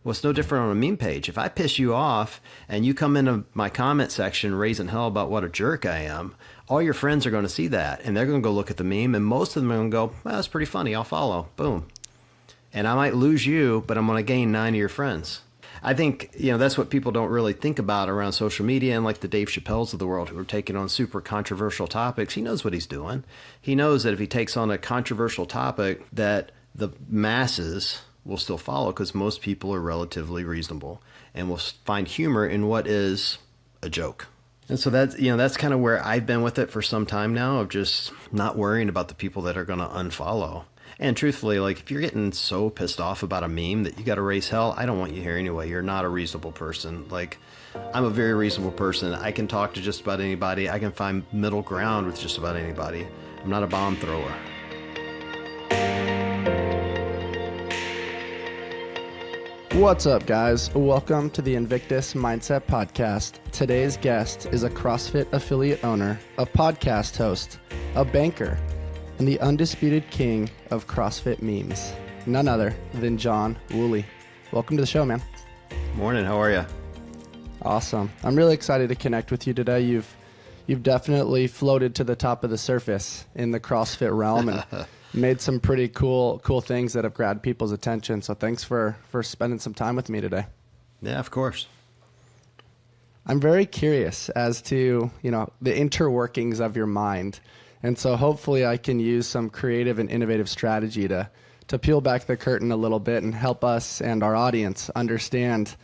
Well, it's no different on a meme page. If I piss you off and you come into my comment section raising hell about what a jerk I am, all your friends are going to see that, and they're going to go look at the meme, and most of them are going to go, well, that's pretty funny, I'll follow. Boom. And I might lose you, but I'm going to gain 9 of your friends. I think, that's what people don't really think about around social media, and like the Dave Chappelle's of the world who are taking on super controversial topics. He knows what he's doing. He knows that if he takes on a controversial topic that the masses will still follow, because most people are relatively reasonable and will find humor in what is a joke. And so that's kind of where I've been with it for some time now, of just not worrying about the people that are going to unfollow. And truthfully, like, if you're getting so pissed off about a meme that you got to raise hell, I don't want you here anyway. You're not a reasonable person. Like, I'm a very reasonable person. I can talk to just about anybody. I can find middle ground with just about anybody. I'm not a bomb thrower. What's up, guys? Welcome to the Invictus Mindset Podcast. Today's guest is a CrossFit affiliate owner, a podcast host, a banker, and the undisputed king of CrossFit memes, none other than John Wooley. Welcome to the show, man. Morning, how are you? Awesome. I'm really excited to connect with you today. You've definitely floated to the top of the surface in the CrossFit realm and made some pretty cool things that have grabbed people's attention. So thanks for spending some time with me today. Yeah, of course. I'm very curious as to, the interworkings of your mind. And so hopefully I can use some creative and innovative strategy to peel back the curtain a little bit and help us and our audience understand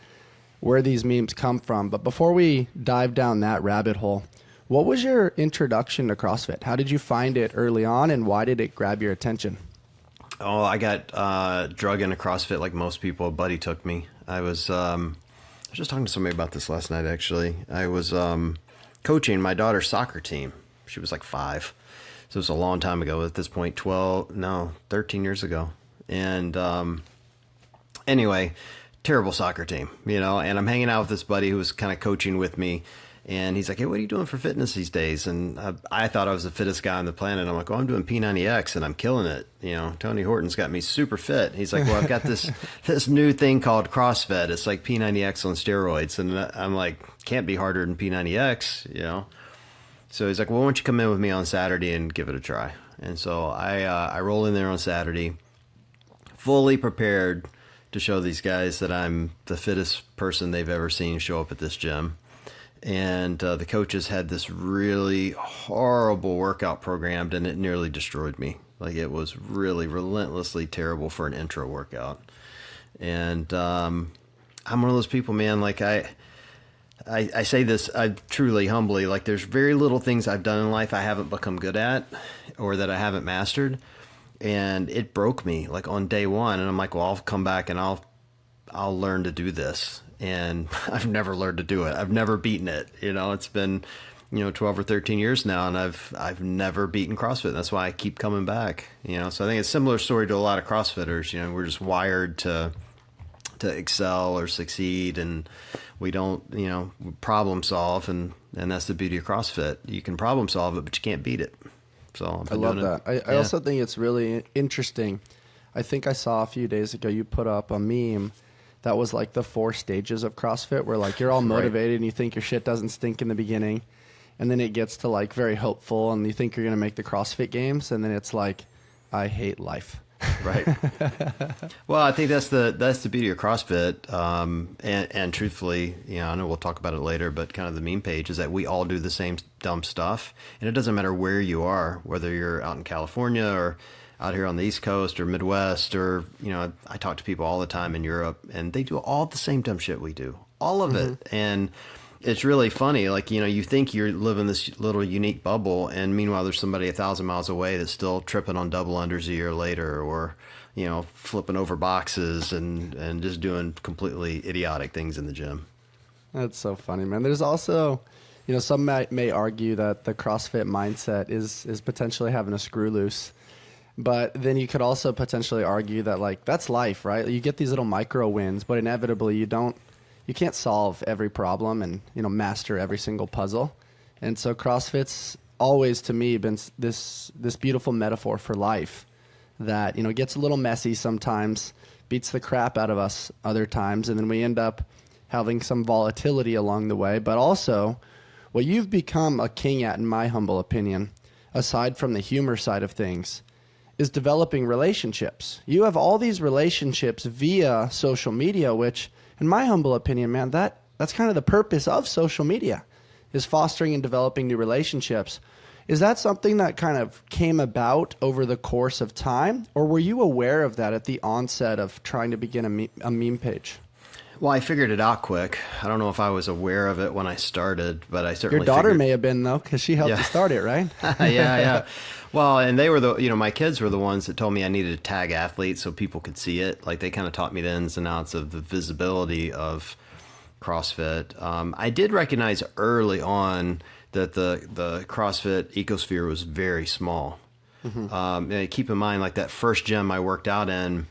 where these memes come from. But before we dive down that rabbit hole, what was your introduction to CrossFit? How did you find it early on, and why did it grab your attention? Oh, I got drug into CrossFit like most people. A buddy took me. I was just talking to somebody about this last night, actually. I was coaching my daughter's soccer team. She was like 5. So it was a long time ago. At this point, 13 years ago. And anyway, terrible soccer team, and I'm hanging out with this buddy who was kind of coaching with me. And he's like, hey, what are you doing for fitness these days? And I thought I was the fittest guy on the planet. I'm like, I'm doing P90X and I'm killing it. Tony Horton's got me super fit. He's like, well, I've got this new thing called CrossFit. It's like P90X on steroids. And I'm like, can't be harder than P90X, So he's like, well, why don't you come in with me on Saturday and give it a try? And so I roll in there on Saturday, fully prepared to show these guys that I'm the fittest person they've ever seen show up at this gym. And the coaches had this really horrible workout programmed, and it nearly destroyed me. Like, it was really relentlessly terrible for an intro workout. And I'm one of those people, man, like I say this truly humbly, like, there's very little things I've done in life I haven't become good at or that I haven't mastered. And it broke me like on day one. And I'm like, well, I'll come back and I'll learn to do this. And I've never learned to do it. I've never beaten it. It's been, 12 or 13 years now, and I've never beaten CrossFit. That's why I keep coming back. So I think it's a similar story to a lot of CrossFitters. We're just wired to excel or succeed, and we don't, problem solve, and that's the beauty of CrossFit. You can problem solve it, but you can't beat it. So I love that. I also think it's really interesting. I think I saw a few days ago you put up a meme that was like the 4 stages of CrossFit, where like you're all motivated and you think your shit doesn't stink in the beginning, and then it gets to like very hopeful and you think you're going to make the CrossFit Games, and then it's like, I hate life. Right. Well, I think that's the beauty of CrossFit. And truthfully, I know we'll talk about it later, but kind of the meme page is that we all do the same dumb stuff, and it doesn't matter where you are, whether you're out in California or out here on the East Coast or Midwest, or, I talk to people all the time in Europe, and they do all the same dumb shit we do, all of it. And it's really funny. Like, you think you're living this little unique bubble, and meanwhile there's somebody 1,000 miles away that's still tripping on double unders a year later, or, flipping over boxes and just doing completely idiotic things in the gym. That's so funny, man. There's also, some may argue that the CrossFit mindset is potentially having a screw loose. But then you could also potentially argue that, like, that's life, right? You get these little micro wins, but inevitably you can't solve every problem and, master every single puzzle. And so CrossFit's always, to me, been this beautiful metaphor for life that, gets a little messy sometimes, beats the crap out of us other times, and then we end up having some volatility along the way. But also, what you've become a king at, in my humble opinion, aside from the humor side of things, is developing relationships. You have all these relationships via social media, which, in my humble opinion, man, that's kind of the purpose of social media, is fostering and developing new relationships. Is that something that kind of came about over the course of time, or were you aware of that at the onset of trying to begin a meme page? Well, I figured it out quick. I don't know if I was aware of it when I started, but I certainly Your daughter figured... may have been, though, because she helped Yeah. you start it, right? Yeah. Well, and they were my kids were the ones that told me I needed to tag athletes so people could see it. Like, they kind of taught me the ins and outs of the visibility of CrossFit. I did recognize early on that the CrossFit ecosphere was very small. And keep in mind, like, that first gym I worked out in,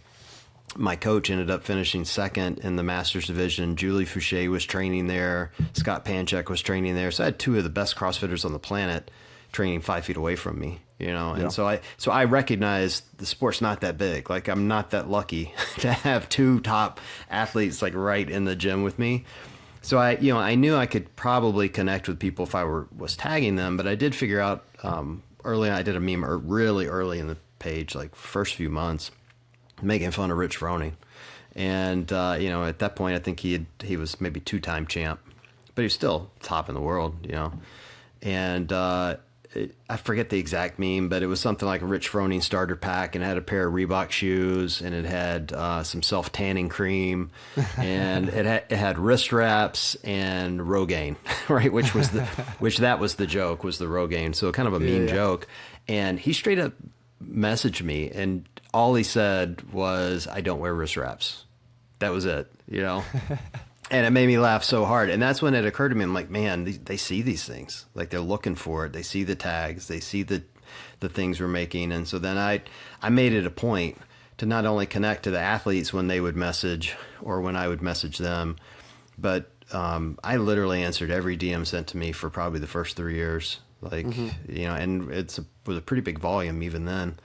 my coach ended up finishing second in the Masters division. Julie Fouché was training there. Scott Panchek was training there. So I had two of the best CrossFitters on the planet training 5 feet away from me, And Yeah. so I recognized the sport's not that big. Like, I'm not that lucky to have two top athletes like right in the gym with me. So I knew I could probably connect with people if I was tagging them, but I did figure out early on, I did a meme really early in the page, like first few months, making fun of Rich Froning. And, at that point, I think he was maybe 2-time champ, but he was still top in the world, And I forget the exact meme, but it was something like a Rich Froning starter pack, and it had a pair of Reebok shoes, and it had some self-tanning cream, and it had wrist wraps and Rogaine, right? Which that was the joke, was the Rogaine. So kind of a mean joke. And he straight up messaged me, and all he said was, "I don't wear wrist wraps." That was it, And it made me laugh so hard. And that's when it occurred to me, I'm like, man, they see these things. Like, they're looking for it. They see the tags. They see the things we're making. And so then I made it a point to not only connect to the athletes when they would message or when I would message them, but I literally answered every DM sent to me for probably the first 3 years. Like, and was a pretty big volume even then.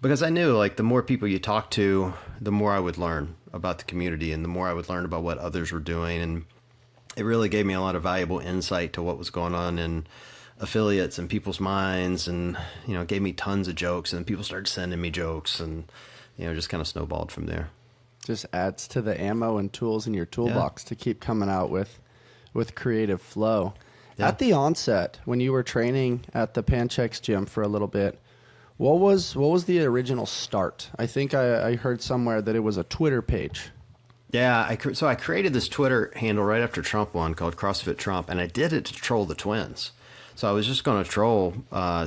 Because I knew, like, the more people you talk to, the more I would learn about the community and the more I would learn about what others were doing. And it really gave me a lot of valuable insight to what was going on in affiliates and people's minds, and, gave me tons of jokes, and people started sending me jokes, and, just kind of snowballed from there. Just adds to the ammo and tools in your toolbox to keep coming out with creative flow. Yeah. At the onset, when you were training at the Panchek's gym for a little bit, what was the original start? I think I heard somewhere that it was a Twitter page. Yeah, so I created this Twitter handle right after Trump won called CrossFit Trump, and I did it to troll the twins. So I was just going to troll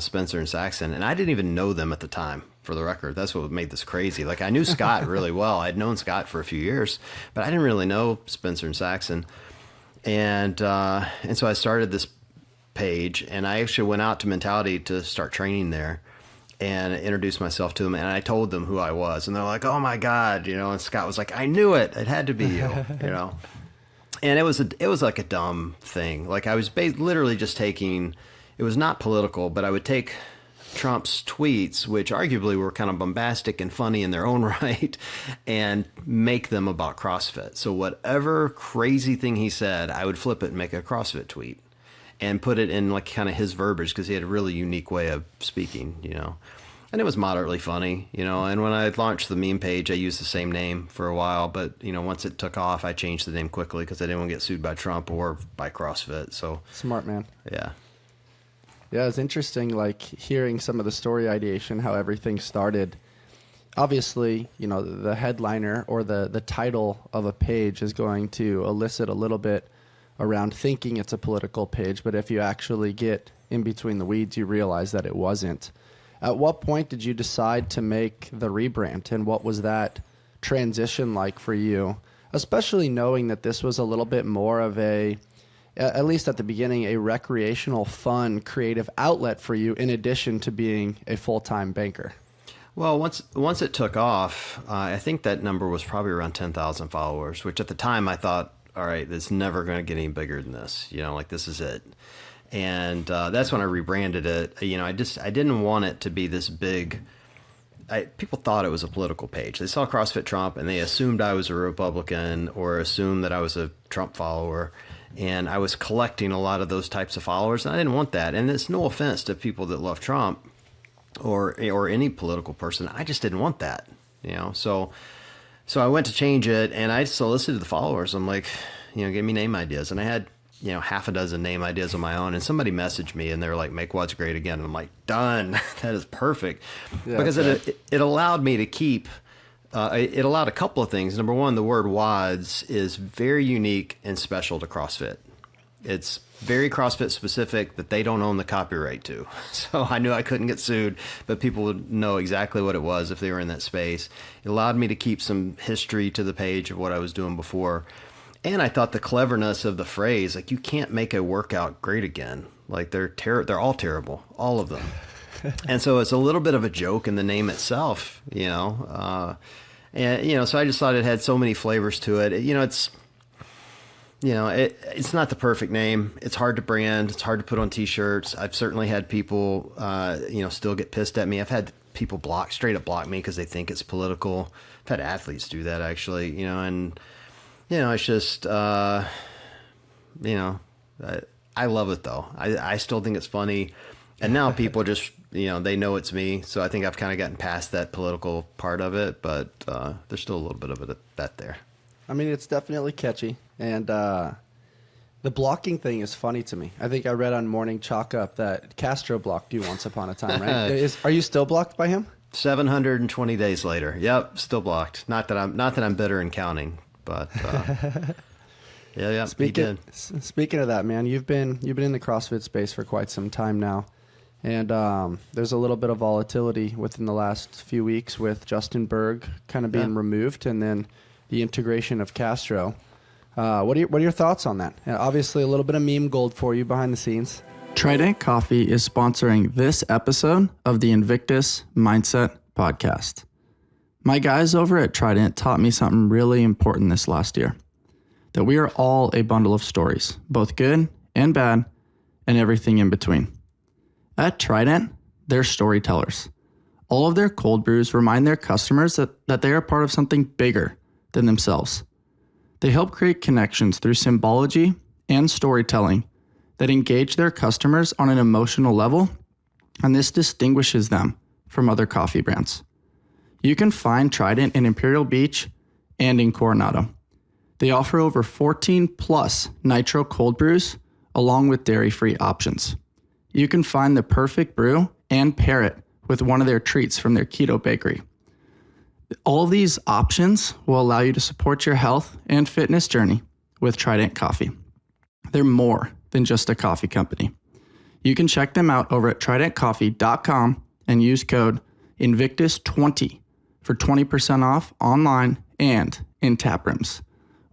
Spencer and Saxon, and I didn't even know them at the time, for the record. That's what made this crazy. Like, I knew Scott really well. I'd known Scott for a few years, but I didn't really know Spencer and Saxon. And so I started this page, and I actually went out to Mentality to start training there, and I introduced myself to them, and I told them who I was, and they're like, "Oh my God," and Scott was like, "I knew it. It had to be you," And it was like a dumb thing. Like, I was literally just taking, it was not political, but I would take Trump's tweets, which arguably were kind of bombastic and funny in their own right, and make them about CrossFit. So whatever crazy thing he said, I would flip it and make a CrossFit tweet and put it in, like, kind of his verbiage, because he had a really unique way of speaking, And it was moderately funny, And when I launched the meme page, I used the same name for a while. But, once it took off, I changed the name quickly because I didn't want to get sued by Trump or by CrossFit. So Smart man. Yeah. Yeah, it's interesting, like, hearing some of the story ideation, how everything started. Obviously, the headliner or the title of a page is going to elicit a little bit around thinking it's a political page, but if you actually get in between the weeds, you realize that it wasn't. At what point did you decide to make the rebrand, and what was that transition like for you, especially knowing that this was a little bit more of at least at the beginning, a recreational, fun, creative outlet for you in addition to being a full-time banker? Well, once it took off, I think that number was probably around 10,000 followers, which at the time I thought, all right, it's never going to get any bigger than this. Like, this is it. And that's when I rebranded it. I didn't want it to be this big people thought it was a political page. They saw CrossFit Trump and they assumed I was a Republican or assumed that I was a Trump follower. And I was collecting a lot of those types of followers, and I didn't want that. And it's no offense to people that love Trump or any political person. I just didn't want that, So I went to change it, and I solicited the followers. I'm like, give me name ideas. And I had, half a dozen name ideas of my own. And somebody messaged me, and they were like, "Make WODs great again." And I'm like, done. That is perfect. Yeah, because it allowed me to keep... it allowed a couple of things. Number one, the word WODs is very unique and special to CrossFit. It's very CrossFit specific that they don't own the copyright to. So I knew I couldn't get sued, but people would know exactly what it was if they were in that space. It allowed me to keep some history to the page of what I was doing before. And I thought the cleverness of the phrase, like, you can't make a workout great again. Like, they're all terrible, all of them. And so it's a little bit of a joke in the name itself, so I just thought it had so many flavors to it. It's not the perfect name. It's hard to brand. It's hard to put on t-shirts. I've certainly had people, still get pissed at me. I've had people straight up block me because they think it's political. I've had athletes do that actually, it's just, I love it though. I still think it's funny. And now people just, they know it's me. So I think I've kind of gotten past that political part of it, but there's still a little bit of that there. I mean, it's definitely catchy. And the blocking thing is funny to me. I think I read on Morning Chalk Up that Castro blocked you once upon a time, right? Are you still blocked by him? 720 days later. Yep, still blocked. Not that I'm bitter and counting, but yeah. Speaking of that, man, you've been in the CrossFit space for quite some time now. And there's a little bit of volatility within the last few weeks with Justin Berg kind of being removed, and then the integration of Castro. What are your thoughts on that? Obviously, a little bit of meme gold for you behind the scenes. Trident Coffee is sponsoring this episode of the Invictus Mindset Podcast. My guys over at Trident taught me something really important this last year. That we are all a bundle of stories, both good and bad, and everything in between. At Trident, they're storytellers. All of their cold brews remind their customers that they are part of something bigger than themselves. They help create connections through symbology and storytelling that engage their customers on an emotional level, and this distinguishes them from other coffee brands. You can find Trident in Imperial Beach and in Coronado. They offer over 14 plus nitro cold brews along with dairy-free options. You can find the perfect brew and pair it with one of their treats from their keto bakery. All these options will allow you to support your health and fitness journey with Trident Coffee. They're more than just a coffee company. You can check them out over at tridentcoffee.com and use code Invictus20 for 20% off online and in tap rooms.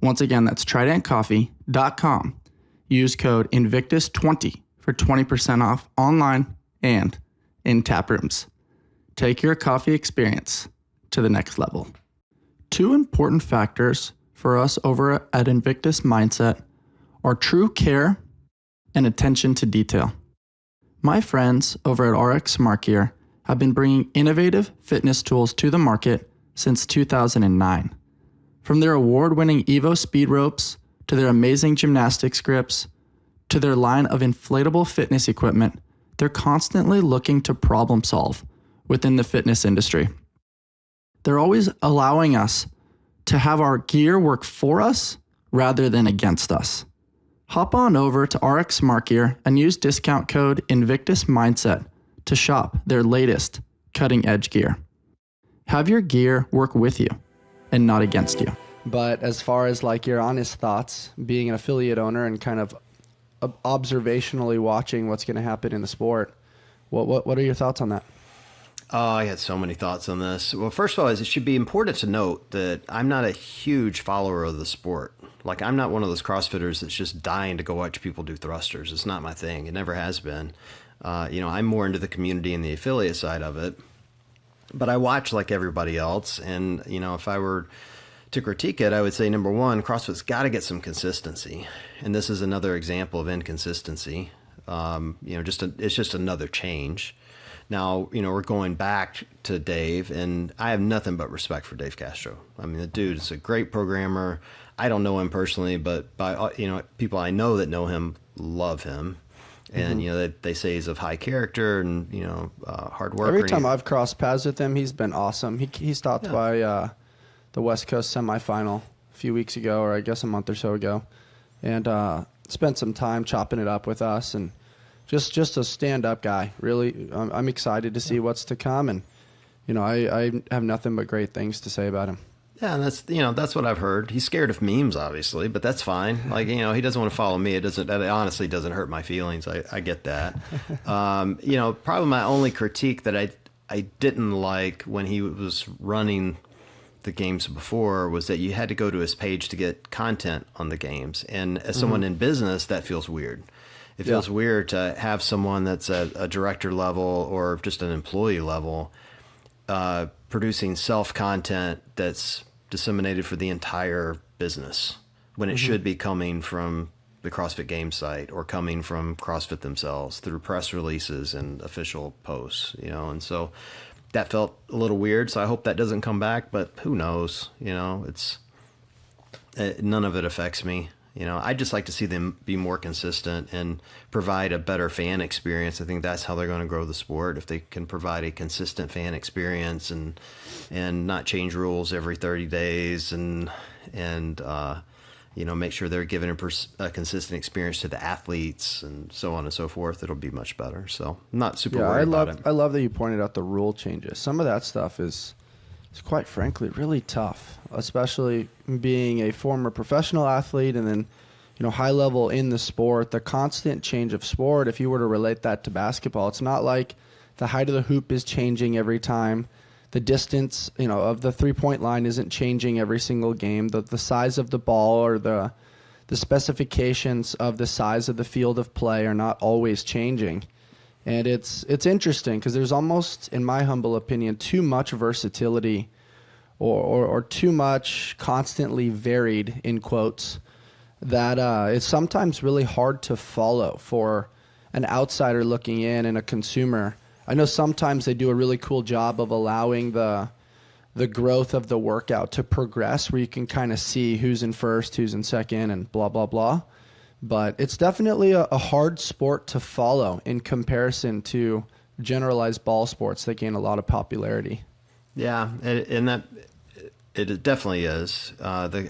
Once again, that's tridentcoffee.com. Use code Invictus20 for 20% off online and in tap rooms. Take your coffee experience to the next level. Two important factors for us over at Invictus Mindset are true care and attention to detail. My friends over at RX Smart Gear have been bringing innovative fitness tools to the market since 2009. From their award-winning Evo speed ropes to their amazing gymnastics grips to their line of inflatable fitness equipment, they're constantly looking to problem solve within the fitness industry. They're always allowing us to have our gear work for us rather than against us. Hop on over to RX Smart Gear and use discount code Invictus Mindset to shop their latest cutting edge gear. Have your gear work with you and not against you. But as far as like your honest thoughts, being an affiliate owner and kind of observationally watching what's going to happen in the sport, what are your thoughts on that? Oh, I had so many thoughts on this. Well, first of all, it should be important to note that I'm not a huge follower of the sport. Like, I'm not one of those CrossFitters that's just dying to go watch people do thrusters. It's not my thing. It never has been. I'm more into the community and the affiliate side of it. But I watch like everybody else. And, if I were to critique it, I would say, number one, CrossFit's got to get some consistency. And this is another example of inconsistency. It's just another change. Now, we're going back to Dave, and I have nothing but respect for Dave Castro. I mean, the dude is a great programmer. I don't know him personally, but by people I know that know him love him. And, they say he's of high character and, hard worker. Every time I've crossed paths with him, he's been awesome. He stopped by the West Coast semifinal a few weeks ago, or I guess a month or so ago, and spent some time chopping it up with us. And just a stand-up guy. Really, I'm excited to see what's to come. And, I have nothing but great things to say about him. Yeah, and that's what I've heard. He's scared of memes, obviously, but that's fine. Like, he doesn't want to follow me. That honestly doesn't hurt my feelings. I get that. Probably my only critique that I didn't like when he was running the games before was that you had to go to his page to get content on the games. And as someone in business, that feels weird. It feels weird to have someone that's at a director level or just an employee level producing self-content that's disseminated for the entire business when it should be coming from the CrossFit Games site or coming from CrossFit themselves through press releases and official posts, and so that felt a little weird. So I hope that doesn't come back, but who knows? It's none of it affects me. I'd just like to see them be more consistent and provide a better fan experience. I think that's how they're going to grow the sport, if they can provide a consistent fan experience and not change rules every 30 days and make sure they're giving a consistent experience to the athletes and so on and so forth. It'll be much better. So I'm not super worried about it. I love that you pointed out the rule changes. Some of that stuff is quite frankly really tough, especially being a former professional athlete and then high level in the sport. The constant change of sport, if you were to relate that to basketball, it's not like the height of the hoop is changing every time. The distance of the 3-point line isn't changing every single game. The size of the ball or the specifications of the size of the field of play are not always changing. And it's interesting because there's almost, in my humble opinion, too much versatility or too much constantly varied, in quotes, that it's sometimes really hard to follow for an outsider looking in and a consumer. I know sometimes they do a really cool job of allowing the growth of the workout to progress where you can kind of see who's in first, who's in second, and blah, blah, blah. But it's definitely a hard sport to follow in comparison to generalized ball sports that gain a lot of popularity. Yeah, and that it definitely is.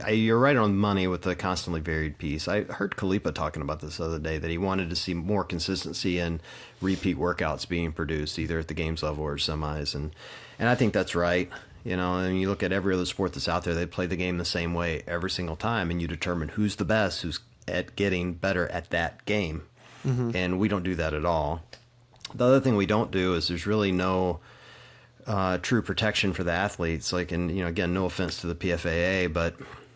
You're right on money with the constantly varied piece. I heard Khalipa talking about this the other day, that he wanted to see more consistency in repeat workouts being produced, either at the games level or semis. And I think that's right. And you look at every other sport that's out there, they play the game the same way every single time, and you determine who's the best, who's at getting better at that game. And we don't do that at all. The other thing we don't do is there's really no true protection for the athletes. Like, and again, no offense to the PFAA, but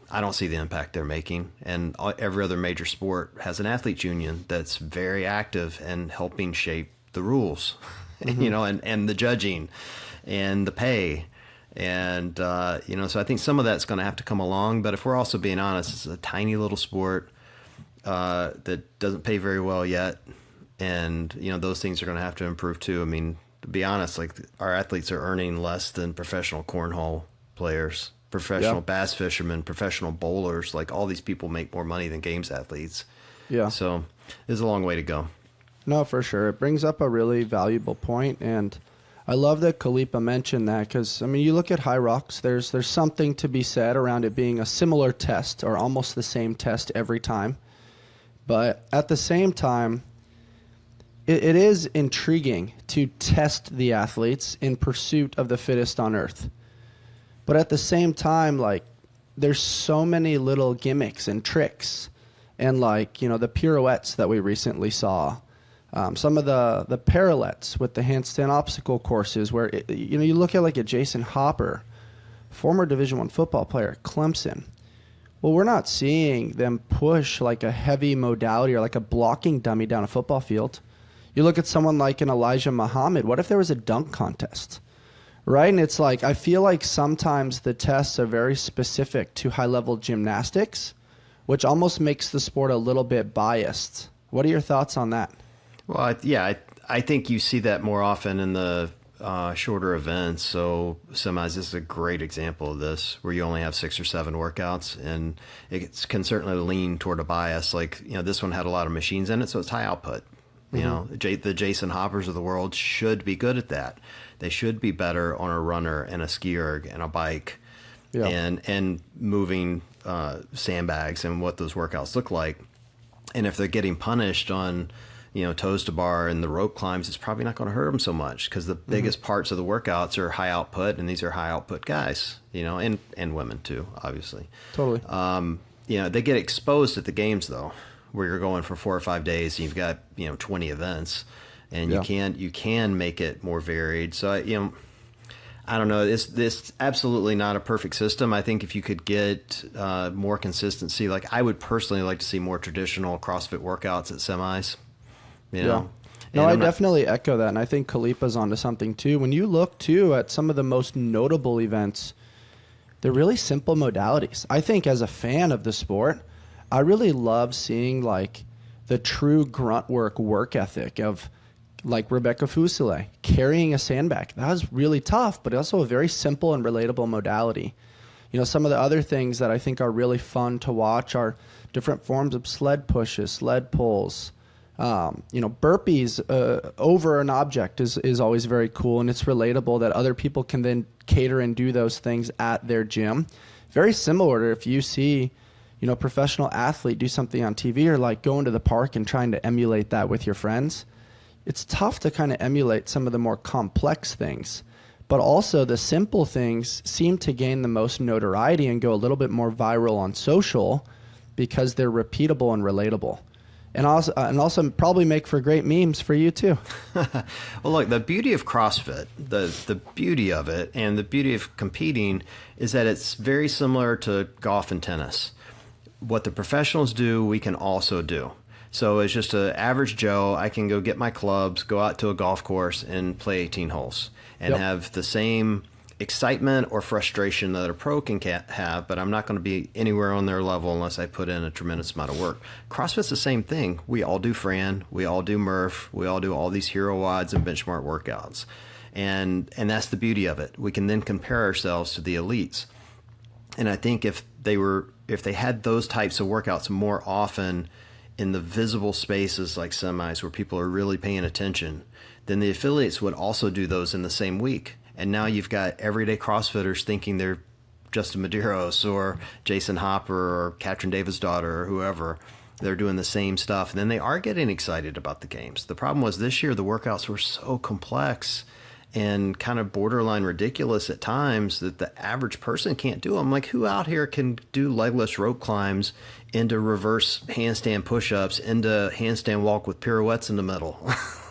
I don't see the impact they're making. And every other major sport has an athletes union that's very active and helping shape the rules, and the judging and the pay. And, so I think some of that's going to have to come along. But if we're also being honest, it's a tiny little sport that doesn't pay very well yet. And, those things are going to have to improve too. I mean, to be honest, like, our athletes are earning less than professional cornhole players, professional bass fishermen, professional bowlers. Like, all these people make more money than games athletes. Yeah. So there's a long way to go. No, for sure. It brings up a really valuable point. And I love that Khalipa mentioned that because, you look at High Rocks, there's something to be said around it being a similar test or almost the same test every time. But at the same time, it is intriguing to test the athletes in pursuit of the fittest on earth. But at the same time, like, there's so many little gimmicks and tricks and, like, the pirouettes that we recently saw. Some of the parallettes with the handstand obstacle courses where, you look at like a Jason Hopper, former Division I football player at Clemson. Well, we're not seeing them push like a heavy modality or like a blocking dummy down a football field. You look at someone like an Elijah Muhammad. What if there was a dunk contest? Right? And it's like, I feel like sometimes the tests are very specific to high-level gymnastics, which almost makes the sport a little bit biased. What are your thoughts on that? Well, I think you see that more often in the shorter events. So semis is a great example of this, where you only have 6 or 7 workouts, and it can certainly lean toward a bias. Like, this one had a lot of machines in it, so it's high output. The Jason Hoppers of the world should be good at that. They should be better on a runner and a ski erg and a bike, and moving sandbags and what those workouts look like. And if they're getting punished on, toes to bar and the rope climbs, it's probably not going to hurt them so much, because the biggest parts of the workouts are high output, and these are high output guys, and women too, obviously. Totally. They get exposed at the games though, where you're going for 4 or 5 days and you've got 20 events, and you can make it more varied. So I don't know. It's absolutely not a perfect system. I think if you could get more consistency, like I would personally like to see more traditional CrossFit workouts at semis. No, I definitely echo that, and I think Kalipa's onto something too. When you look too at some of the most notable events, they're really simple modalities. I think as a fan of the sport, I really love seeing like the true grunt work ethic of like Rebecca Fusile carrying a sandbag. That was really tough, but also a very simple and relatable modality. Some of the other things that I think are really fun to watch are different forms of sled pushes, sled pulls. Burpees over an object is always very cool, and it's relatable that other people can then cater and do those things at their gym. Very similar to if you see a professional athlete do something on TV, or like going to the park and trying to emulate that with your friends. It's tough to kind of emulate some of the more complex things, but also the simple things seem to gain the most notoriety and go a little bit more viral on social because they're repeatable and relatable. And also probably make for great memes for you too. Well, look, the beauty of CrossFit, the beauty of it, and the beauty of competing is that it's very similar to golf and tennis. What the professionals do, we can also do. So as just an average Joe, I can go get my clubs, go out to a golf course and play 18 holes and have the same excitement or frustration that a pro can have, but I'm not going to be anywhere on their level unless I put in a tremendous amount of work. CrossFit's the same thing. We all do Fran, we all do Murph, we all do all these hero WODs and benchmark workouts. And that's the beauty of it. We can then compare ourselves to the elites. And I think if they had those types of workouts more often in the visible spaces like semis where people are really paying attention, then the affiliates would also do those in the same week. And now you've got everyday CrossFitters thinking they're Justin Medeiros or Jason Hopper or Katrin Davidsdottir or whoever. They're doing the same stuff. And then they are getting excited about the games. The problem was this year the workouts were so complex and kind of borderline ridiculous at times that the average person can't do them. Like, who out here can do legless rope climbs into reverse handstand push-ups, into handstand walk with pirouettes in the middle?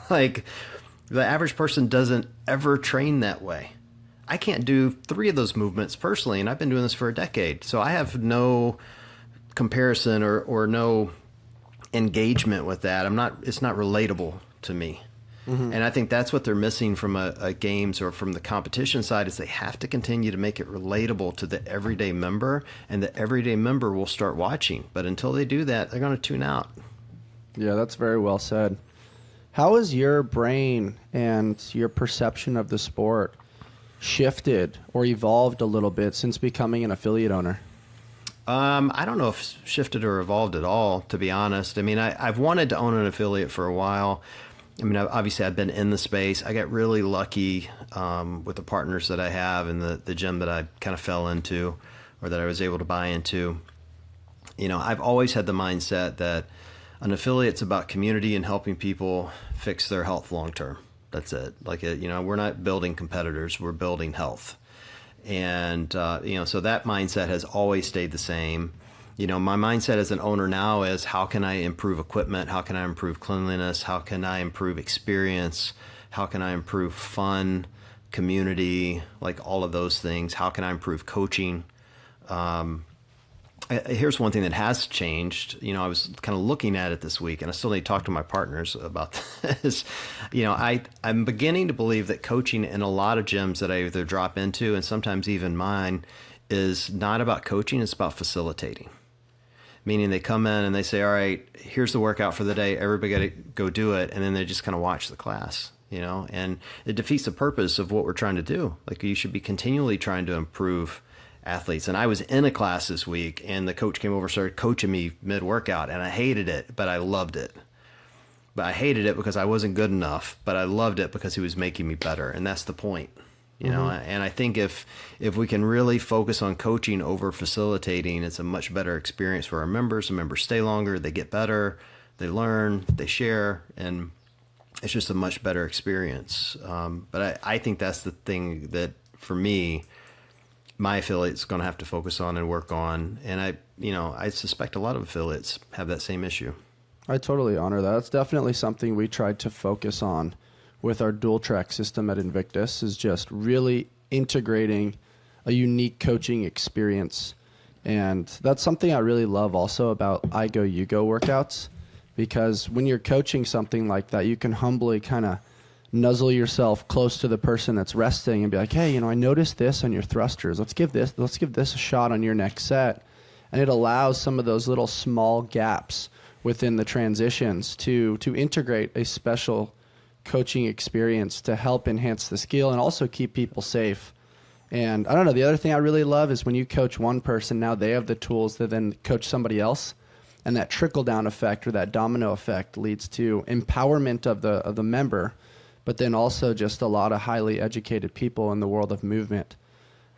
Like, the average person doesn't ever train that way. I can't do 3 of those movements personally, and I've been doing this for a decade. So I have no comparison or no engagement with that. It's not relatable to me. Mm-hmm. And I think that's what they're missing from a games or from the competition side, is they have to continue to make it relatable to the everyday member, and the everyday member will start watching. But until they do that, they're going to tune out. Yeah, that's very well said. How has your brain and your perception of the sport shifted or evolved a little bit since becoming an affiliate owner? I don't know if shifted or evolved at all, to be honest. I mean, I've wanted to own an affiliate for a while. I mean, obviously, I've been in the space. I got really lucky with the partners that I have and the gym that I kind of fell into, or that I was able to buy into. I've always had the mindset that an affiliate's about community and helping people fix their health long term. That's it. Like, we're not building competitors, we're building health. And, so that mindset has always stayed the same. My mindset as an owner now is, how can I improve equipment? How can I improve cleanliness? How can I improve experience? How can I improve fun, community, like all of those things? How can I improve coaching? Here's one thing that has changed. I was kind of looking at it this week, and I still need to talk to my partners about this. I'm beginning to believe that coaching in a lot of gyms that I either drop into, and sometimes even mine, is not about coaching, it's about facilitating. meaning they come in and they say, all right, here's the workout for the day. Everybody got to go do it. And then they just kind of watch the class, you know, and it defeats the purpose of what we're trying to do. Like, you should be continually trying to improve athletes. And I was in a class this week, and the coach came over, started coaching me mid workout, and I hated it, but I loved it. But I hated it because I wasn't good enough, but I loved it because he was making me better. And that's the point, you know? And I think if we can really focus on coaching over facilitating, it's a much better experience for our members. The members stay longer, they get better, they learn, they share, and it's just a much better experience. But I think that's the thing that, for me, my affiliate's going to have to focus on and work on. And I suspect a lot of affiliates have that same issue. I totally honor that. That's definitely something we tried to focus on with our dual track system at Invictus, is just really integrating a unique coaching experience. And that's something I really love also about I Go, You Go workouts, because when you're coaching something like that, you can humbly kind of nuzzle yourself close to the person that's resting and be like, hey, I noticed this on your thrusters. Let's give this a shot on your next set. And it allows some of those little small gaps within the transitions to integrate a special coaching experience to help enhance the skill and also keep people safe. And I don't know, the other thing I really love is when you coach one person, now they have the tools to then coach somebody else. And that trickle down effect or that domino effect leads to empowerment of the member, but then also just a lot of highly educated people in the world of movement.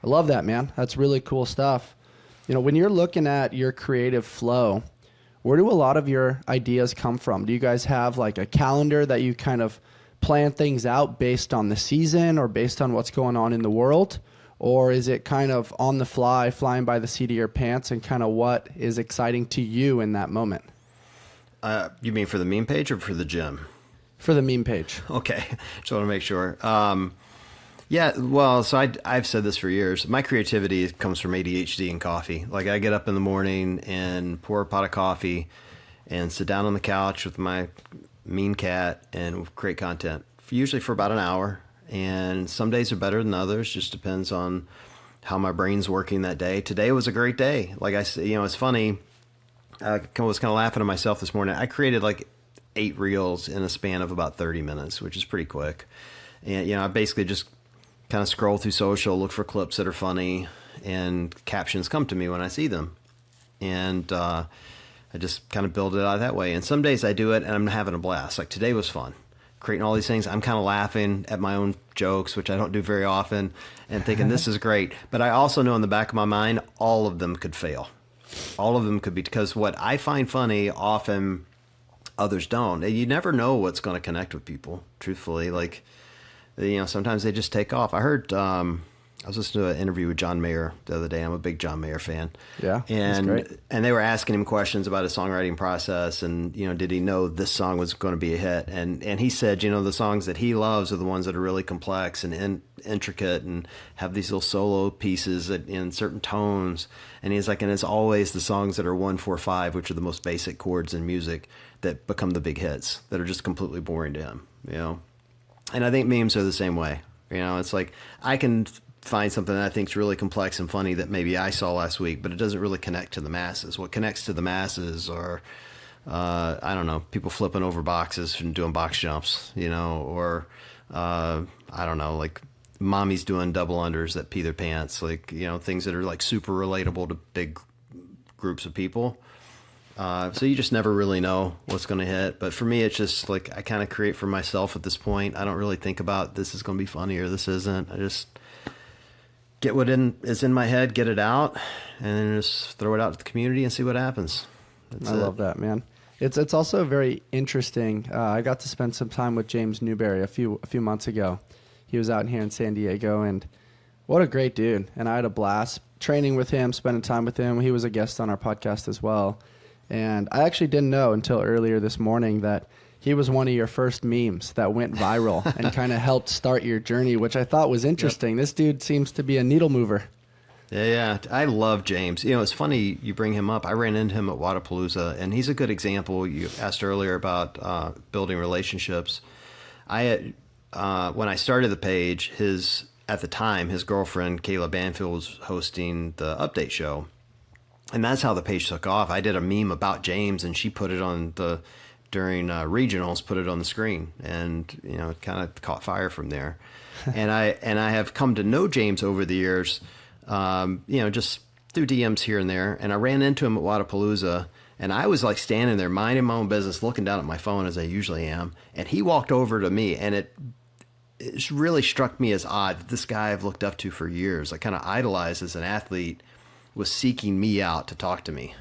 I love that, man. That's really cool stuff. When you're looking at your creative flow, where do a lot of your ideas come from? Do you guys have like a calendar that you kind of plan things out based on the season or based on what's going on in the world? Or is it kind of on the fly, flying by the seat of your pants, and kind of what is exciting to you in that moment? You mean for the meme page or for the gym? For the meme page. Okay. Just want to make sure. Yeah, well, so I've said this for years. My creativity comes from ADHD and coffee. Like, I get up in the morning and pour a pot of coffee and sit down on the couch with my mean cat and create content, usually for about an hour. And some days are better than others. Just depends on how my brain's working that day. Today was a great day. Like I said, it's funny. I was kind of laughing at myself this morning. I created like 8 reels in a span of about 30 minutes, which is pretty quick. And, I basically just kind of scroll through social, look for clips that are funny, and captions come to me when I see them. And I just kind of build it out that way. And some days I do it and I'm having a blast. Like today was fun. Creating all these things. I'm kind of laughing at my own jokes, which I don't do very often, and thinking this is great. But I also know in the back of my mind, all of them could fail. All of them could be, because what I find funny, often others don't. And you never know what's going to connect with people, truthfully. Like, sometimes they just take off. I heard, I was listening to an interview with John Mayer the other day. I'm a big John Mayer fan. Yeah, and that's great. And they were asking him questions about his songwriting process, and did he know this song was going to be a hit? And he said, the songs that he loves are the ones that are really complex and intricate and have these little solo pieces in certain tones. And he's like, and it's always the songs that are 1, 4, 5, which are the most basic chords in music, that become the big hits that are just completely boring to him. And I think memes are the same way. It's like I can find something that I think is really complex and funny that maybe I saw last week, but it doesn't really connect to the masses. What connects to the masses are, I don't know, people flipping over boxes and doing box jumps, or I don't know, like mommies doing double unders that pee their pants, like, things that are like super relatable to big groups of people. So you just never really know what's going to hit. But for me, it's just like I kind of create for myself at this point. I don't really think about this is going to be funny or this isn't. I just get what is in my head, get it out, and then just throw it out to the community and see what happens. I love that, man. It's also very interesting. I got to spend some time with James Newberry a few months ago. He was out here in San Diego, and what a great dude. And I had a blast training with him, spending time with him. He was a guest on our podcast as well. And I actually didn't know until earlier this morning that he was one of your first memes that went viral and kind of helped start your journey, which I thought was interesting. Yep. This dude seems to be a needle mover. Yeah. I love James. It's funny you bring him up. I ran into him at Wadapalooza, and he's a good example. You asked earlier about building relationships. When I started the page, at the time, his girlfriend, Kayla Banfield, was hosting the update show. And that's how the page took off. I did a meme about James, and she put it during regionals, put it on the screen, and it kind of caught fire from there. and I have come to know James over the years, just through DMs here and there. And I ran into him at Wadapalooza, and I was like standing there minding my own business, looking down at my phone as I usually am. And he walked over to me, and it really struck me as odd that this guy I've looked up to for years, I kind of idolized as an athlete, was seeking me out to talk to me,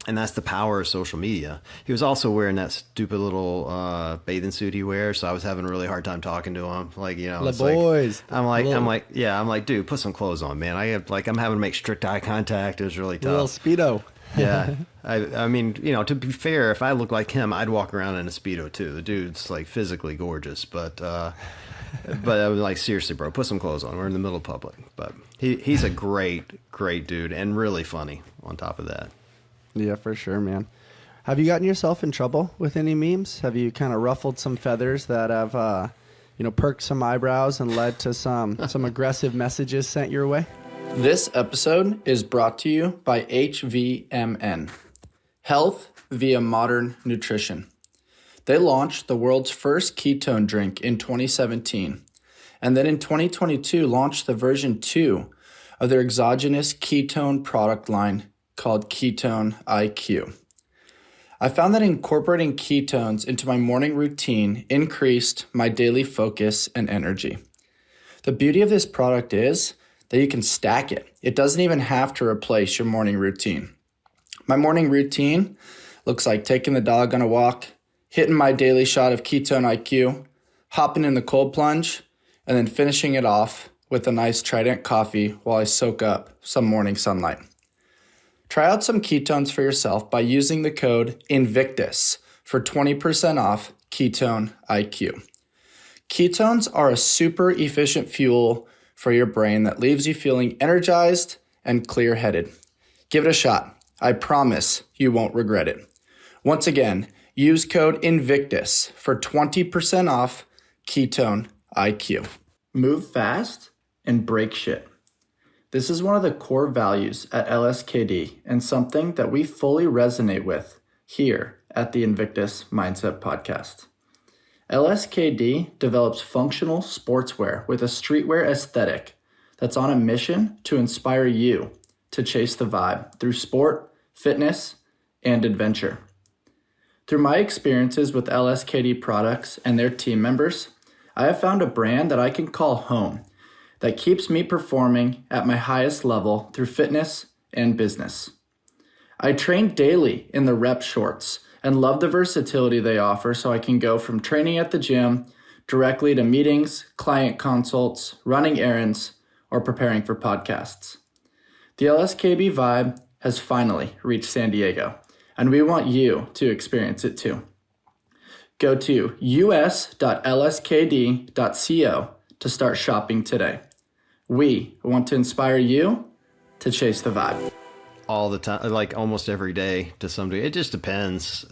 and that's the power of social media. He was also wearing that stupid little bathing suit he wears, so I was having a really hard time talking to him. The boys. I'm like, dude, put some clothes on, man. I'm having to make strict eye contact. It was really tough. A little Speedo. Yeah. I mean, to be fair, if I looked like him, I'd walk around in a Speedo too. The dude's like physically gorgeous, but I was like, seriously, bro, put some clothes on. We're in the middle of public. But he's a great dude, and really funny on top of that. Yeah, for sure, man. Have you gotten yourself in trouble with any memes? Have you kind of ruffled some feathers that have, perked some eyebrows and led to some aggressive messages sent your way? This episode is brought to you by HVMN, Health via Modern Nutrition. They launched the world's first ketone drink in 2017, and then in 2022 launched the version 2 of their exogenous ketone product line called Ketone IQ. I found that incorporating ketones into my morning routine increased my daily focus and energy. The beauty of this product is that you can stack it. It doesn't even have to replace your morning routine. My morning routine looks like taking the dog on a walk, hitting my daily shot of Ketone IQ, hopping in the cold plunge, and then finishing it off with a nice Trident coffee while I soak up some morning sunlight. Try out some ketones for yourself by using the code Invictus for 20% off Ketone IQ. Ketones are a super efficient fuel for your brain that leaves you feeling energized and clear-headed. Give it a shot. I promise you won't regret it. Once again, use code Invictus for 20% off Ketone IQ. Move fast and break shit. This is one of the core values at LSKD and something that we fully resonate with here at the Invictus Mindset Podcast. LSKD develops functional sportswear with a streetwear aesthetic that's on a mission to inspire you to chase the vibe through sport, fitness, and adventure. Through my experiences with LSKD products and their team members, I have found a brand that I can call home that keeps me performing at my highest level through fitness and business. I train daily in the rep shorts and love the versatility they offer, so I can go from training at the gym directly to meetings, client consults, running errands, or preparing for podcasts. The LSKB vibe has finally reached San Diego, and we want you to experience it too. Go to us.lskd.co to start shopping today. We want to inspire you to chase the vibe. All the time, like almost every day to some degree. It just depends.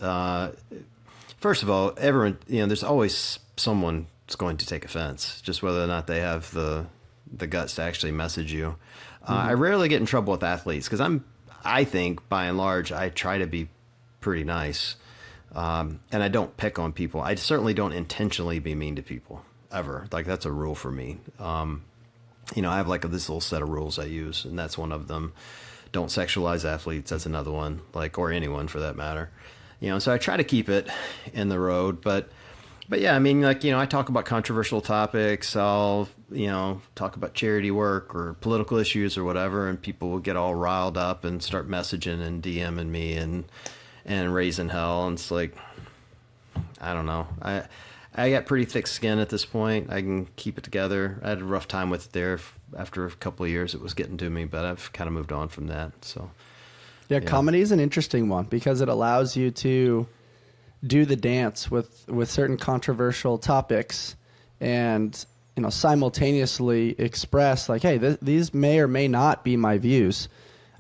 First of all, everyone, there's always someone that's going to take offense, just whether or not they have the guts to actually message you. I rarely get in trouble with athletes because I think by and large, I try to be pretty nice. And I don't pick on people. I certainly don't intentionally be mean to people ever. Like that's a rule for me. I have like this little set of rules I use, and that's one of them. Don't sexualize athletes. That's another one, or anyone for that matter. So I try to keep it in the road, but yeah, I mean, I talk about controversial topics. I'll, talk about charity work or political issues or whatever, and people will get all riled up and start messaging and DMing me and raising hell. And it's like, I don't know. I got pretty thick skin at this point. I can keep it together. I had a rough time with it there. After a couple of years, it was getting to me, but I've kind of moved on from that. So, yeah, comedy is an interesting one because it allows you to do the dance with certain controversial topics and, simultaneously express like, hey, these may or may not be my views.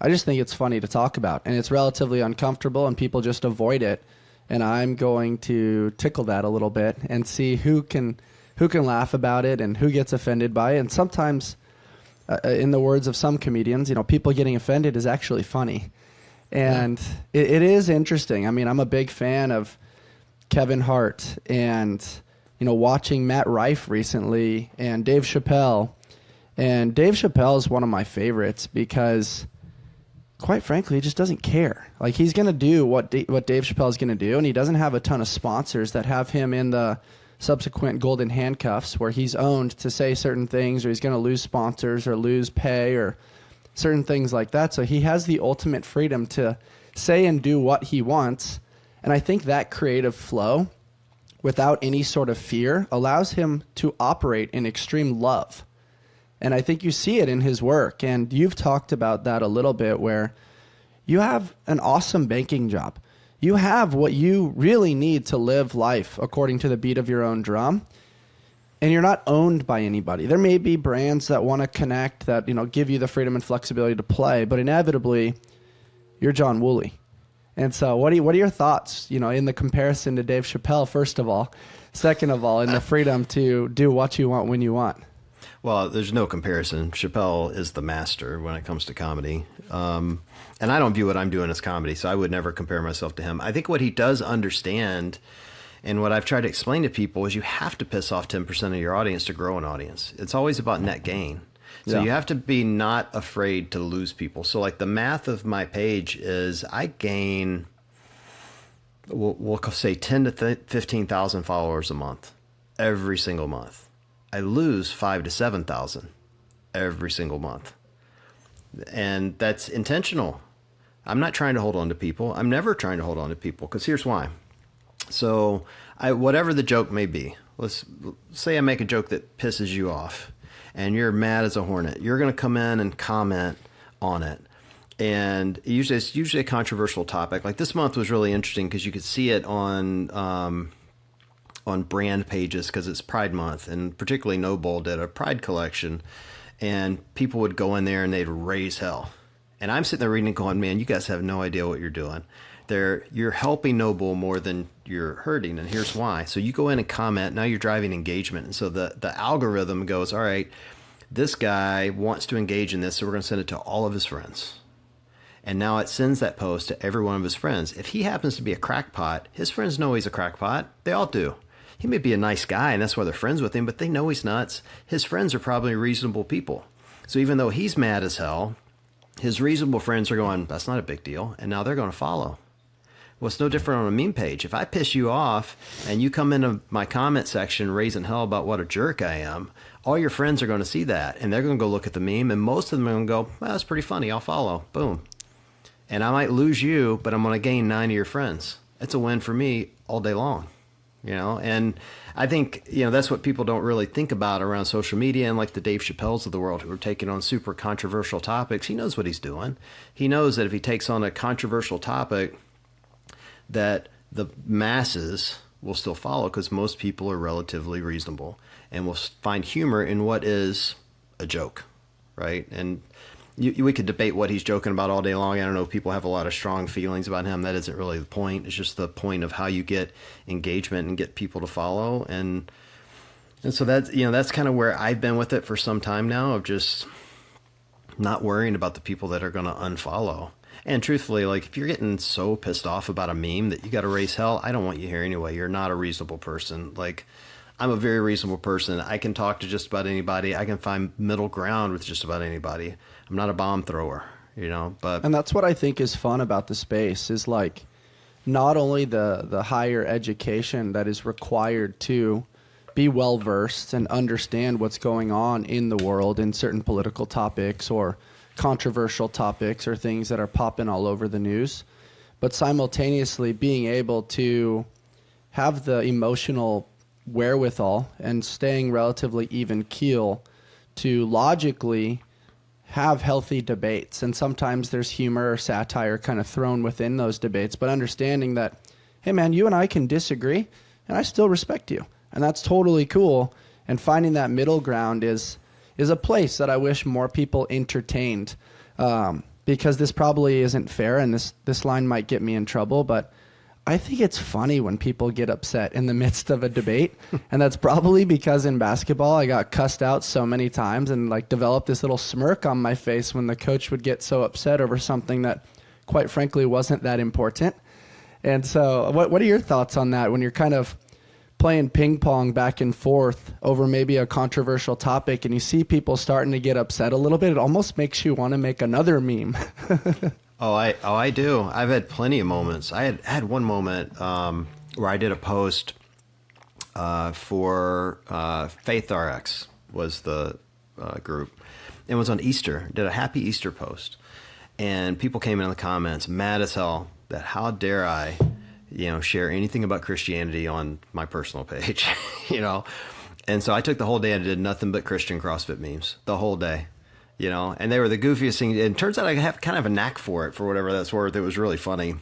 I just think it's funny to talk about, and it's relatively uncomfortable, and people just avoid it. And I'm going to tickle that a little bit and see who can laugh about it and who gets offended by it. And sometimes in the words of some comedians, people getting offended is actually funny. And it is interesting. I mean, I'm a big fan of Kevin Hart and, watching Matt Rife recently and Dave Chappelle. And Dave Chappelle is one of my favorites because, quite frankly, he just doesn't care. Like, he's going to do what Dave Chappelle is going to do, and he doesn't have a ton of sponsors that have him in the subsequent golden handcuffs where he's owned to say certain things, or he's going to lose sponsors or lose pay or certain things like that. So he has the ultimate freedom to say and do what he wants. And I think that creative flow, without any sort of fear, allows him to operate in extreme love. And I think you see it in his work. And you've talked about that a little bit, where you have an awesome banking job. You have what you really need to live life according to the beat of your own drum. And you're not owned by anybody. There may be brands that want to connect, that give you the freedom and flexibility to play, but inevitably, you're John Wooley. And so, what are your thoughts? In the comparison to Dave Chappelle, first of all, second of all, in the freedom to do what you want when you want. Well, there's no comparison. Chappelle is the master when it comes to comedy. And I don't view what I'm doing as comedy, so I would never compare myself to him. I think what he does understand, and what I've tried to explain to people, is you have to piss off 10% of your audience to grow an audience. It's always about net gain. So you have to be not afraid to lose people. So like the math of my page is I gain, we'll say 10 to 15,000 followers a month, every single month. I lose 5 to 7,000 every single month. And that's intentional. I'm not trying to hold on to people. I'm never trying to hold on to people, because here's why. So whatever the joke may be, let's say I make a joke that pisses you off and you're mad as a hornet. You're going to come in and comment on it. And it's usually a controversial topic. Like this month was really interesting because you could see it on brand pages, because it's Pride Month, and particularly No Bull did a Pride collection, and people would go in there and they'd raise hell. And I'm sitting there reading and going, man, you guys have no idea what you're doing. You're helping No Bull more than you're hurting, and here's why. So you go in and comment, now you're driving engagement. And so the algorithm goes, all right, this guy wants to engage in this, so we're going to send it to all of his friends. And now it sends that post to every one of his friends. If he happens to be a crackpot, his friends know he's a crackpot. They all do. He may be a nice guy, and that's why they're friends with him, but they know he's nuts. His friends are probably reasonable people. So even though he's mad as hell, his reasonable friends are going, that's not a big deal, and now they're going to follow. Well, it's no different on a meme page. If I piss you off and you come into my comment section raising hell about what a jerk I am, all your friends are going to see that, and they're going to go look at the meme, and most of them are going to go, well, that's pretty funny, I'll follow. Boom. And I might lose you, but I'm going to gain 9 of your friends. It's a win for me all day long. And I think, that's what people don't really think about around social media, and like the Dave Chappelles of the world who are taking on super controversial topics. He knows what he's doing. He knows that if he takes on a controversial topic, that the masses will still follow, because most people are relatively reasonable and will find humor in what is a joke, right? And we could debate what he's joking about all day long. I don't know. People have a lot of strong feelings about him. That isn't really the point. It's just the point of how you get engagement and get people to follow. And so that's kind of where I've been with it for some time now, of just not worrying about the people that are going to unfollow. And truthfully, like if you're getting so pissed off about a meme that you got to raise hell, I don't want you here anyway. You're not a reasonable person. Like, I'm a very reasonable person. I can talk to just about anybody. I can find middle ground with just about anybody. I'm not a bomb thrower, but. And that's what I think is fun about the space, is like not only the higher education that is required to be well versed and understand what's going on in the world in certain political topics or controversial topics or things that are popping all over the news, but simultaneously being able to have the emotional wherewithal and staying relatively even keel to logically have healthy debates. And sometimes there's humor or satire kind of thrown within those debates, but understanding that, hey man, you and I can disagree and I still respect you. And that's totally cool. And finding that middle ground is a place that I wish more people entertained, because this probably isn't fair, and this line might get me in trouble, but I think it's funny when people get upset in the midst of a debate. And that's probably because in basketball, I got cussed out so many times and like developed this little smirk on my face when the coach would get so upset over something that quite frankly wasn't that important. And so what are your thoughts on that when you're kind of playing ping pong back and forth over maybe a controversial topic and you see people starting to get upset a little bit? It almost makes you want to make another meme. I do. I've had plenty of moments. I had one moment where I did a post for Faith RX was the group. It was on Easter. Did a happy Easter post, and people came in the comments mad as hell that how dare I, share anything about Christianity on my personal page, And so I took the whole day and did nothing but Christian CrossFit memes the whole day. And they were the goofiest thing. And it turns out I have kind of a knack for it, for whatever that's worth. It was really funny.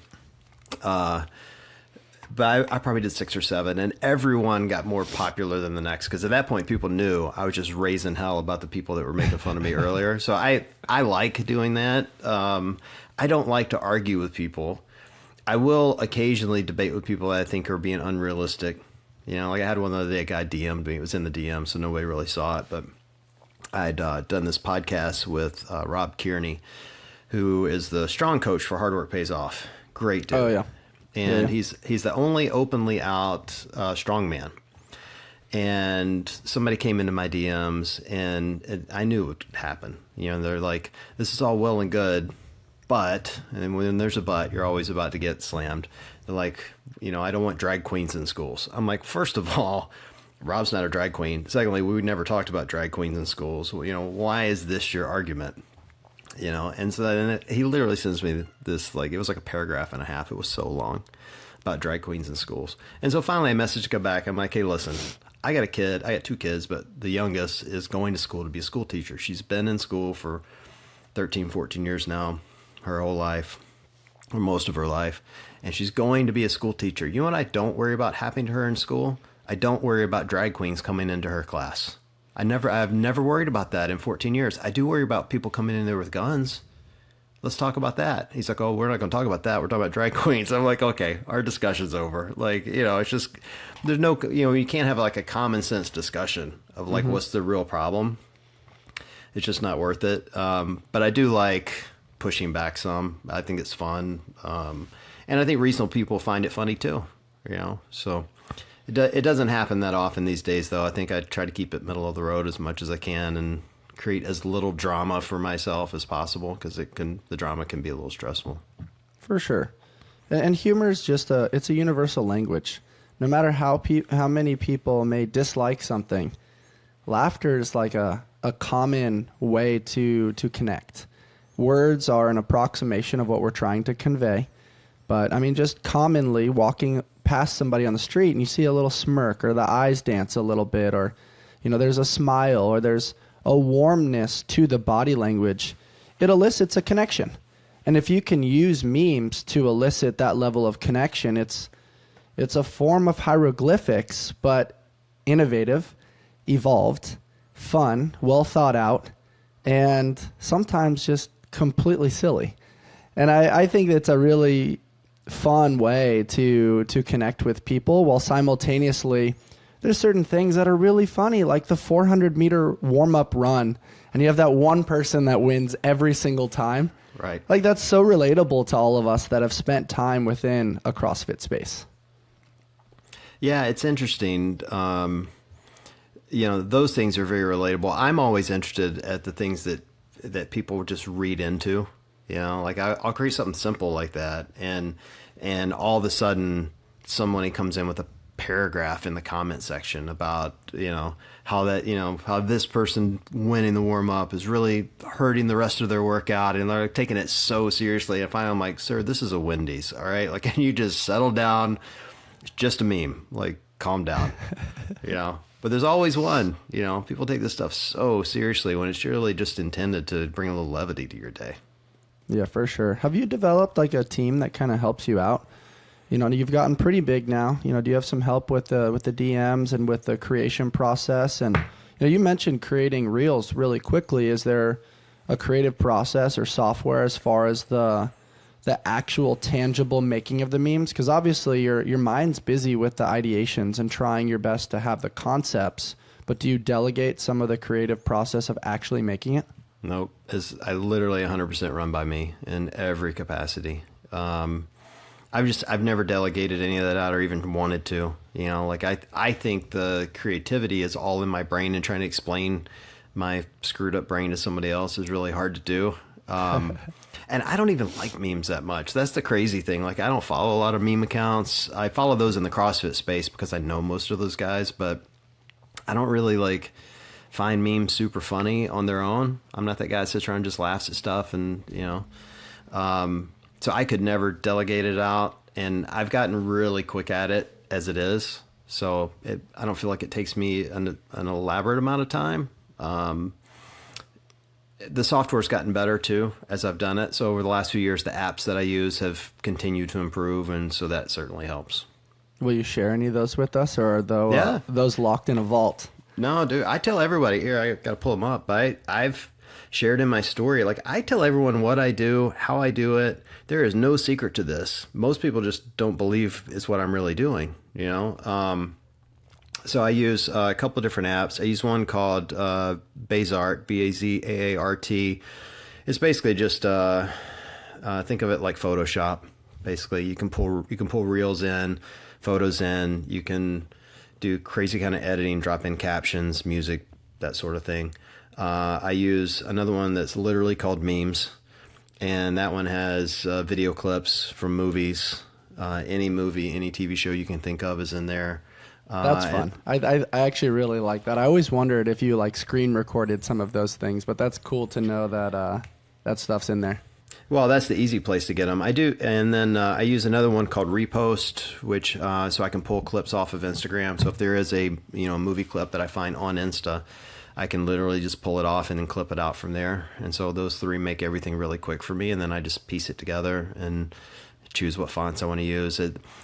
But I probably did 6 or 7, and everyone got more popular than the next. Because at that point, people knew I was just raising hell about the people that were making fun of me earlier. So I like doing that. I don't like to argue with people. I will occasionally debate with people that I think are being unrealistic. Like I had one the other day, a guy DM'd me. It was in the DM, so nobody really saw it, but I'd done this podcast with Rob Kearney, who is the strong coach for Hard Work Pays Off. Great dude. Oh, yeah. And Yeah. he's the only openly out strong man. And somebody came into my DMs, and I knew it would happen. They're like, this is all well and good, but, and when there's a but, you're always about to get slammed. They're like, I don't want drag queens in schools. I'm like, first of all, Rob's not a drag queen. Secondly, we never talked about drag queens in schools. Why is this your argument? And so then he literally sends me this, it was like a paragraph and a half. It was so long about drag queens in schools. And so finally I messaged her back. I'm like, hey, listen, I got a kid. I got 2 kids, but the youngest is going to school to be a school teacher. She's been in school for 13, 14 years now, her whole life, or most of her life. And she's going to be a school teacher. You know what I don't worry about happening to her in school? I don't worry about drag queens coming into her class. I've never worried about that in 14 years. I do worry about people coming in there with guns. Let's talk about that. He's like, oh, we're not going to talk about that. We're talking about drag queens. I'm like, okay, our discussion's over. It's just, there's no, you can't have like a common sense discussion of like, what's the real problem? It's just not worth it. But I do like pushing back some. I think it's fun. And I think reasonable people find it funny too, so. It doesn't happen that often these days, though. I think I try to keep it middle of the road as much as I can and create as little drama for myself as possible because the drama can be a little stressful. For sure. And humor is just it's a universal language. No matter how many people may dislike something, laughter is like a common way to connect. Words are an approximation of what we're trying to convey. But I mean, just commonly walking past somebody on the street and you see a little smirk or the eyes dance a little bit, or, there's a smile or there's a warmness to the body language, it elicits a connection. And if you can use memes to elicit that level of connection, it's a form of hieroglyphics, but innovative, evolved, fun, well thought out, and sometimes just completely silly. And I think it's a really fun way to connect with people, while simultaneously there's certain things that are really funny, like the 400-meter warm-up run, and you have that one person that wins every single time. Right. Like, that's so relatable to all of us that have spent time within a CrossFit space. Yeah, it's interesting. Those things are very relatable. I'm always interested at the things that people just read into. I'll create something simple like that, and all of a sudden, somebody comes in with a paragraph in the comment section about how this person winning the warm up is really hurting the rest of their workout, and they're taking it so seriously. And finally, I'm like, sir, this is a Wendy's, all right? Like, can you just settle down? It's just a meme. Like, calm down, But there's always one. People take this stuff so seriously when it's really just intended to bring a little levity to your day. Yeah, for sure. Have you developed like a team that kind of helps you out? You've gotten pretty big now. Do you have some help with the DMs and with the creation process? And you mentioned creating reels really quickly. Is there a creative process or software as far as the the actual tangible making of the memes? Because obviously your mind's busy with the ideations and trying your best to have the concepts, but do you delegate some of the creative process of actually making it? Nope. I literally 100% run by me in every capacity. I've never delegated any of that out or even wanted to. You know, like I think the creativity is all in my brain, and trying to explain my screwed up brain to somebody else is really hard to do. And I don't even like memes that much. That's the crazy thing. Like, I don't follow a lot of meme accounts. I follow those in the CrossFit space because I know most of those guys, but I don't really like find memes super funny on their own. I'm not that guy that sits around and just laughs at stuff, and so I could never delegate it out, and I've gotten really quick at it as it is. So I don't feel like it takes me an elaborate amount of time. The software's gotten better too as I've done it. So over the last few years, the apps that I use have continued to improve, and so that certainly helps. Will you share any of those with us, or are those locked in a vault? No, dude, I tell everybody here. I got to pull them up. I've shared in my story. Like, I tell everyone what I do, how I do it. There is no secret to this. Most people just don't believe it's what I'm really doing. You know. So I use a couple of different apps. I use one called Bazart, Bazaart. It's basically just think of it like Photoshop. Basically, you can pull reels in, photos in. You can do crazy kind of editing, drop in captions, music, that sort of thing. I use another one that's literally called Memes, and that one has video clips from movies. Any movie, any TV show you can think of is in there. That's fun. I actually really like that. I always wondered if you like screen recorded some of those things, but that's cool to know that that stuff's in there. Well, that's the easy place to get them. I do, and then I use another one called Repost, which so I can pull clips off of Instagram. So if there is a movie clip that I find on Insta, I can literally just pull it off and then clip it out from there. And so those three make everything really quick for me, and then I just piece it together and choose what fonts I want to use.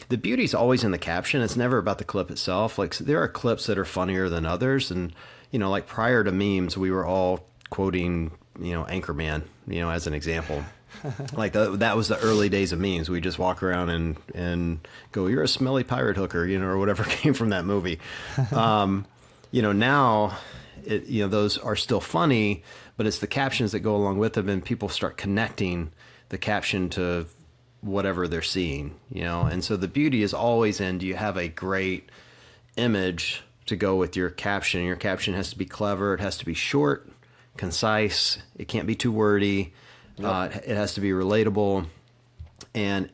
The beauty's always in the caption. It's never about the clip itself. Like, there are clips that are funnier than others, and like prior to memes, we were all quoting Anchorman, as an example. Like that was the early days of memes. We just walk around and go, "You're a smelly pirate hooker," or whatever came from that movie. Now those are still funny, but it's the captions that go along with them, and people start connecting the caption to whatever they're seeing, and so the beauty is always in, do you have a great image to go with your caption? Your caption has to be clever. It has to be short, concise. It can't be too wordy. Yep. It has to be relatable, and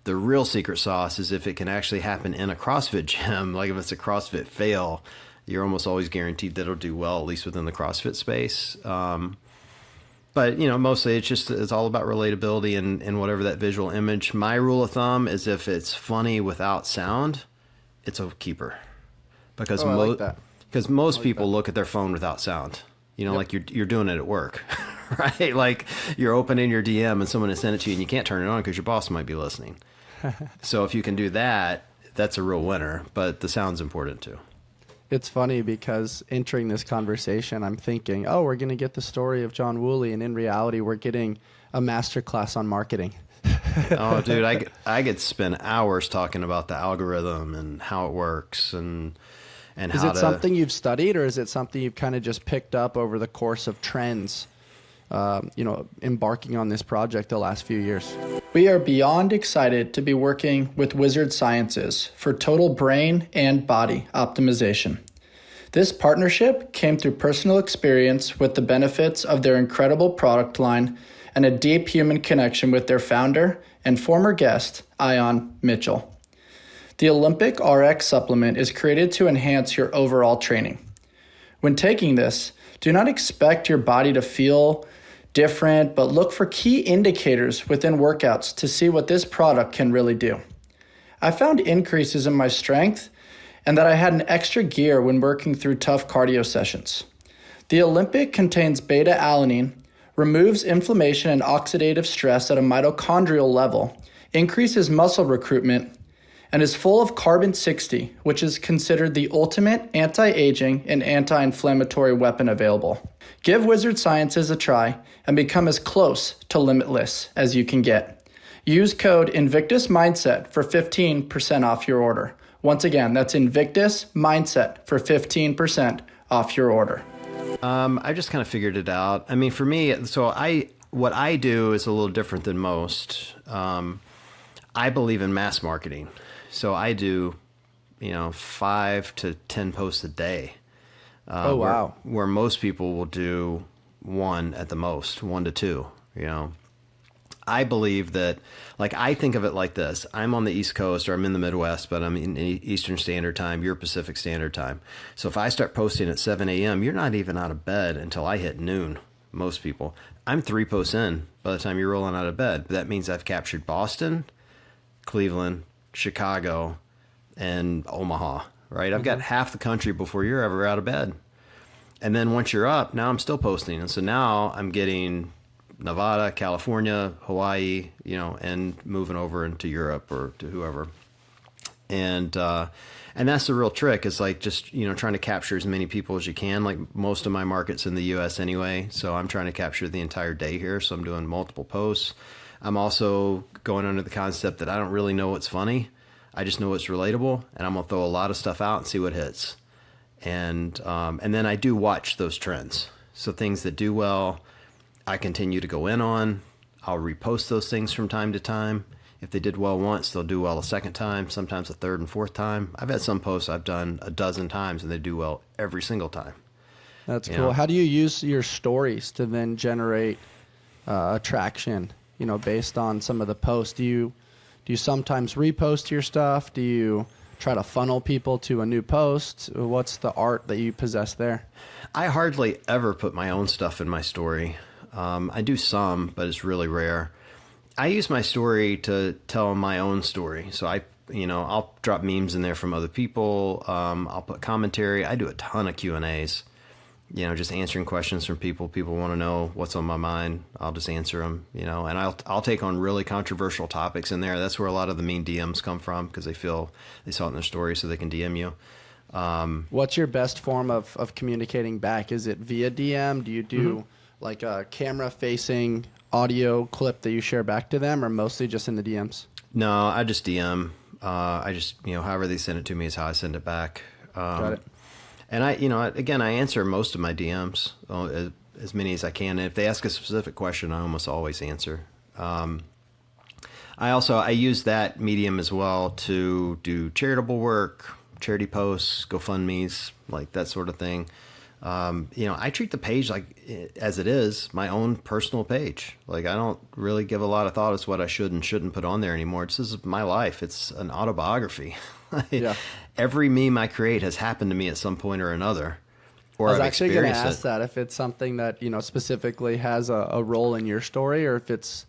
the real secret sauce is if it can actually happen in a CrossFit gym. Like, if it's a CrossFit fail, you're almost always guaranteed that it'll do well, at least within the CrossFit space. But, mostly it's all about relatability and whatever that visual image. My rule of thumb is if it's funny without sound, it's a keeper. Because most people look at their phone without sound. Yep. Like you're doing it at work, right? Like, you're opening your DM and someone has sent it to you and you can't turn it on because your boss might be listening. So if you can do that, that's a real winner. But the sound's important too. It's funny because entering this conversation, I'm thinking, oh, we're going to get the story of John Wooley, and in reality, we're getting a masterclass on marketing. Oh, dude, I could spend hours talking about the algorithm and how it works and is it something you've studied, or is it something you've kind of just picked up over the course of trends, embarking on this project the last few years? We are beyond excited to be working with Wizard Sciences for total brain and body optimization. This partnership came through personal experience with the benefits of their incredible product line and a deep human connection with their founder and former guest, Ion Mitchell. The Olympic RX supplement is created to enhance your overall training. When taking this, do not expect your body to feel different, but look for key indicators within workouts to see what this product can really do. I found increases in my strength and that I had an extra gear when working through tough cardio sessions. The Olympic contains beta-alanine, removes inflammation and oxidative stress at a mitochondrial level, increases muscle recruitment, and is full of carbon-60, which is considered the ultimate anti-aging and anti-inflammatory weapon available. Give Wizard Sciences a try and become as close to limitless as you can get. Use code Invictus Mindset for 15% off your order. Once again, that's Invictus Mindset for 15% off your order. I just kind of figured it out. I mean, for me, what I do is a little different than most. I believe in mass marketing. So I do, 5 to 10 posts a day. Oh, wow. Where most people will do one at the most, 1 to 2, I believe that, I think of it like this. I'm on the East Coast, or I'm in the Midwest, but I'm in Eastern Standard Time, you're Pacific Standard Time. So if I start posting at 7 a.m., you're not even out of bed until I hit noon, most people. I'm 3 posts in by the time you're rolling out of bed. That means I've captured Boston, Cleveland, Chicago, and Omaha, right? I've got half the country before you're ever out of bed. And then once you're up, now I'm still posting. And so now I'm getting Nevada, California, Hawaii, and moving over into Europe or to whoever. And that's the real trick is just, trying to capture as many people as you can. Like most of my market's in the US anyway. So I'm trying to capture the entire day here. So I'm doing multiple posts. I'm also going under the concept that I don't really know what's funny. I just know what's relatable, and I'm going to throw a lot of stuff out and see what hits. And then I do watch those trends. So things that do well, I continue to go in on. I'll repost those things from time to time. If they did well once, they'll do well a second time, sometimes a third and fourth time. I've had some posts I've done a dozen times, and they do well every single time. That's cool. How do you use your stories to then generate attraction, based on some of the posts? Do you sometimes repost your stuff? Do you try to funnel people to a new post? What's the art that you possess there? I hardly ever put my own stuff in my story. I do some, but it's really rare. I use my story to tell my own story. So I'll drop memes in there from other people. I'll put commentary. I do a ton of Q&As, just answering questions from people. People want to know what's on my mind. I'll just answer them, and I'll take on really controversial topics in there. That's where a lot of the mean DMs come from because they feel they saw it in their story so they can DM you. What's your best form of communicating back? Is it via DM? Do you do like a camera-facing audio clip that you share back to them, or mostly just in the DMs? No, I just DM. I just, however they send it to me is how I send it back. Got it. And I answer most of my DMs, as many as I can. And if they ask a specific question, I almost always answer. I use that medium as well to do charitable work, charity posts, GoFundMes, like that sort of thing. I treat the page as it is, my own personal page. I don't really give a lot of thought as to what I should and shouldn't put on there anymore. This is my life. It's an autobiography. Yeah. Every meme I create has happened to me at some point or another. Or I was I've actually going to experienced ask that if it's something that, specifically has a role in your story, or if it's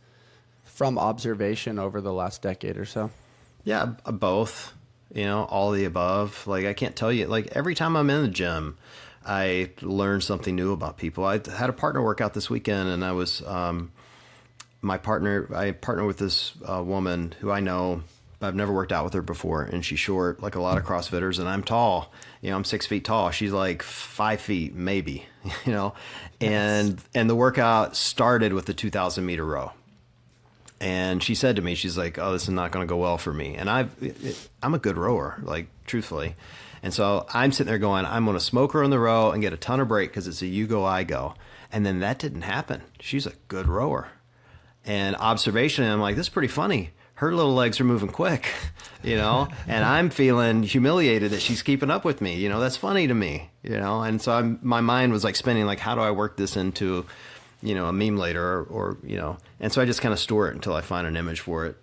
from observation over the last decade or so. Yeah, both, all the above. I can't tell you, every time I'm in the gym, I learn something new about people. I had a partner workout this weekend, and I was, I partner with this woman who I know, but I've never worked out with her before, and she's short, like a lot of CrossFitters, and I'm tall. I'm 6 feet tall. She's 5 feet, maybe, and the workout started with the 2,000 meter row. And she said to me, she's like, "Oh, this is not going to go well for me." And I'm a good rower, truthfully. And so I'm sitting there going, I'm going to smoke her on the row and get a ton of break because it's a you go, I go. And then that didn't happen. She's a good rower. And observation, I'm like, this is pretty funny. Her little legs are moving quick, and I'm feeling humiliated that she's keeping up with me. That's funny to me, And so my mind was spinning, how do I work this into, a meme later or and so I just kind of store it until I find an image for it,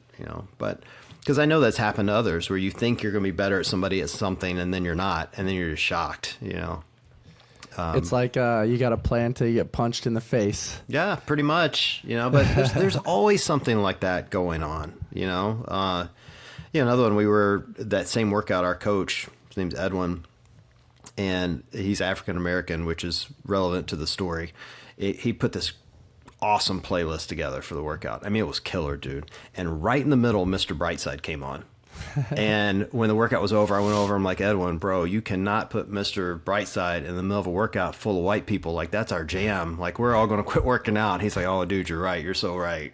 but because I know that's happened to others where you think you're going to be better at somebody at something and then you're not, and then you're just shocked, It's like you got to play until you get punched in the face. Yeah, pretty much, but there's always something like that going on, another one, we were that same workout, our coach, his name's Edwin, and he's African-American, which is relevant to the story. He put this awesome playlist together for the workout. I mean, it was killer, dude. And right in the middle, Mr. Brightside came on. And when the workout was over, I went over, I'm like, "Edwin, bro, you cannot put Mr. Brightside in the middle of a workout full of white people. That's our jam. We're all going to quit working out." And he's like, "Oh, dude, you're right. You're so right."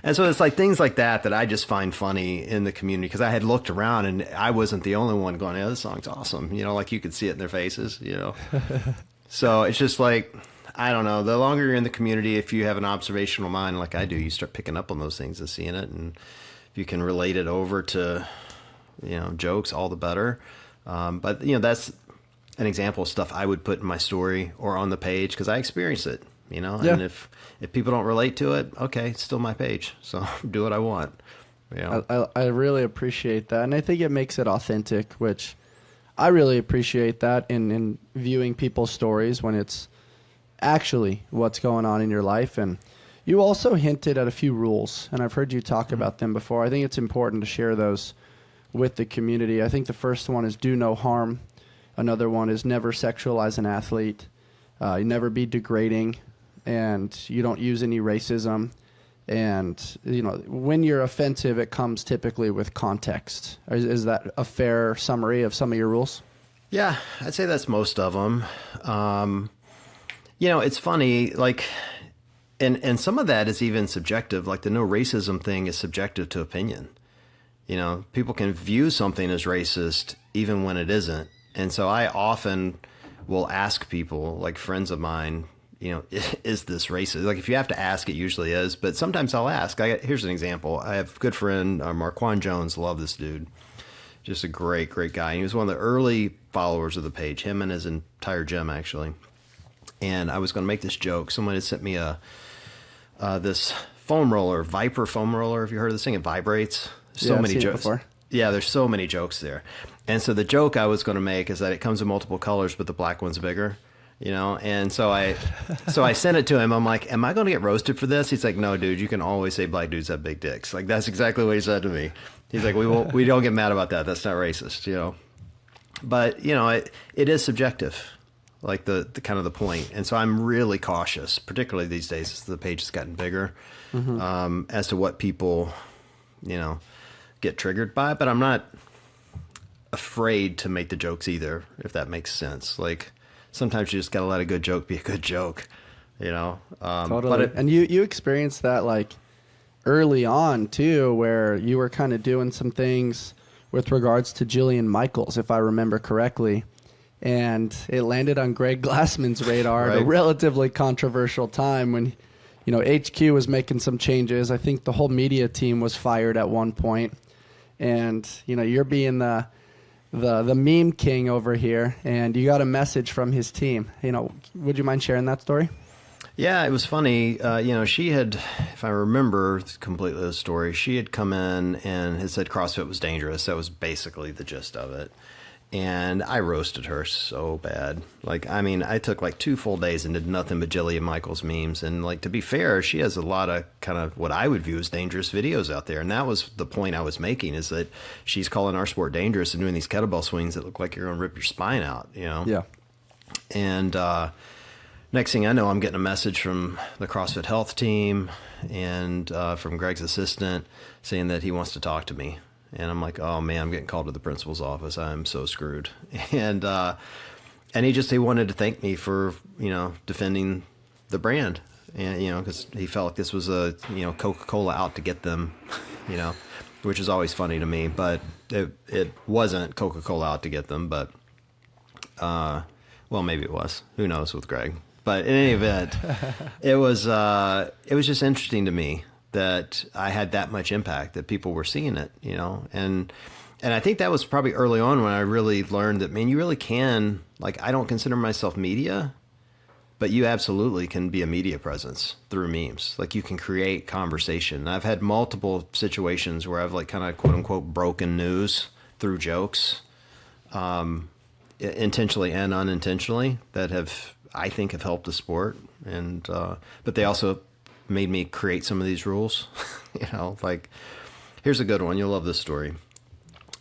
And so it's like things like that I just find funny in the community, because I had looked around and I wasn't the only one going, yeah, this song's awesome. Like you could see it in their faces. So it's just like, I don't know, the longer you're in the community, if you have an observational mind like I do, you start picking up on those things and seeing it. And if you can relate it over to, jokes, all the better. But that's an example of stuff I would put in my story or on the page because I experience it, Yeah. and if people don't relate to it, okay, it's still my page. So do what I want. I really appreciate that. And I think it makes it authentic, which I really appreciate that in viewing people's stories when it's actually what's going on in your life. And you also hinted at a few rules, and I've heard you talk about them before. I think it's important to share those with the community. I think the first one is do no harm. Another one is never sexualize an athlete. You never be degrading, and you don't use any racism. And, when you're offensive, it comes typically with context. Is that a fair summary of some of your rules? Yeah, I'd say that's most of them. It's funny, like, and some of that is even subjective. Like the no racism thing is subjective to opinion. People can view something as racist even when it isn't. And so I often will ask people, like friends of mine, is this racist? Like if you have to ask, it usually is. But sometimes I'll ask. Here's an example. I have a good friend, Marquand Jones. Love this dude. Just a great, great guy. He was one of the early followers of the page, him and his entire gym, actually. And I was going to make this joke. Someone had sent me this foam roller, Viper foam roller. Have you heard of this thing? It vibrates. So I've many seen it jokes. before. Yeah, there's so many jokes there. And so the joke I was going to make is that it comes in multiple colors, but the black one's bigger. And so I sent it to him. I'm like, am I going to get roasted for this? He's like, no, dude, you can always say black dudes have big dicks. Like, that's exactly what he said to me. He's like, we don't get mad about that. That's not racist, But, it is subjective, like the kind of the point. And so I'm really cautious, particularly these days as the page has gotten bigger, as to what people, get triggered by. But I'm not afraid to make the jokes either, if that makes sense. Like, sometimes you just got to let a good joke be a good joke, Totally. And you experienced that like early on too, where you were kind of doing some things with regards to Jillian Michaels, if I remember correctly. And it landed on Greg Glassman's radar at a relatively controversial time when, HQ was making some changes. I think the whole media team was fired at one point. And, you're being the meme king over here, and you got a message from his team. Would you mind sharing that story? Yeah, it was funny. She had, if I remember completely the story, she had come in and had said CrossFit was dangerous. That was basically the gist of it. And I roasted her so bad. Like, I mean, I took like 2 full days and did nothing but Jillian Michaels memes. And like, to be fair, she has a lot of kind of what I would view as dangerous videos out there. And that was the point I was making, is that she's calling our sport dangerous and doing these kettlebell swings that look like you're going to rip your spine out, Yeah. And next thing I know, I'm getting a message from the CrossFit Health team and from Greg's assistant saying that he wants to talk to me. And I'm like, oh man, I'm getting called to the principal's office. I'm so screwed. And he wanted to thank me for, defending the brand. And, because he felt like this was a, Coca-Cola out to get them, which is always funny to me. But it wasn't Coca-Cola out to get them. But, well, maybe it was. Who knows with Greg. But in any event, it was just interesting to me that I had that much impact, that people were seeing it, and I think that was probably early on when I really learned that, man, you really can, like, I don't consider myself media, but you absolutely can be a media presence through memes. Like, you can create conversation. I've had multiple situations where I've like kind of quote unquote broken news through jokes, intentionally and unintentionally, that I think have helped the sport. And, but they also made me create some of these rules. Like, here's a good one. You'll love this story.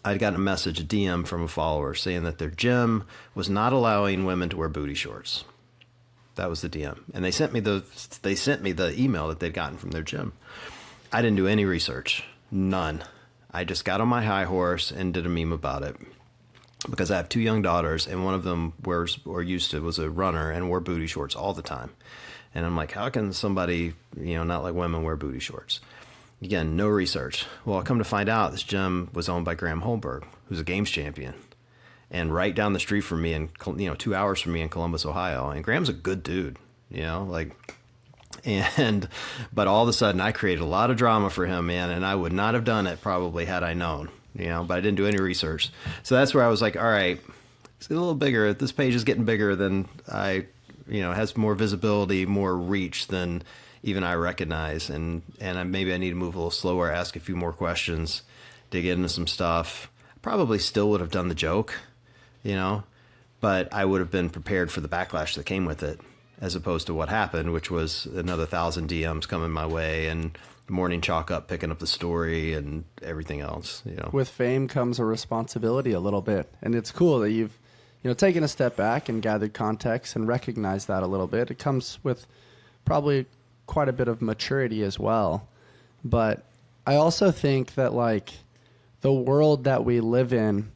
I'd gotten a message, a DM from a follower saying that their gym was not allowing women to wear booty shorts. That was the DM. And they sent me the email that they'd gotten from their gym. I didn't do any research. None. I just got on my high horse and did a meme about it. Because I have 2 young daughters, and one of them was a runner and wore booty shorts all the time. And I'm like, how can somebody, not like women, wear booty shorts? Again, no research. Well, I come to find out this gym was owned by Graham Holberg, who's a games champion, and right down the street from me, and 2 hours from me in Columbus, Ohio. And Graham's a good dude, but all of a sudden I created a lot of drama for him, man, and I would not have done it probably had I known, but I didn't do any research. So that's where I was like, all right, it's a little bigger. This page is getting bigger than has more visibility, more reach than even I recognize. And maybe I need to move a little slower, ask a few more questions, dig into some stuff. Probably still would have done the joke, but I would have been prepared for the backlash that came with it, as opposed to what happened, which was another 1,000 DMs coming my way and morning chalk up, picking up the story and everything else. With fame comes a responsibility a little bit. And it's cool that you've, taken a step back and gathered context and recognized that a little bit. It comes with probably quite a bit of maturity as well. But I also think that the world that we live in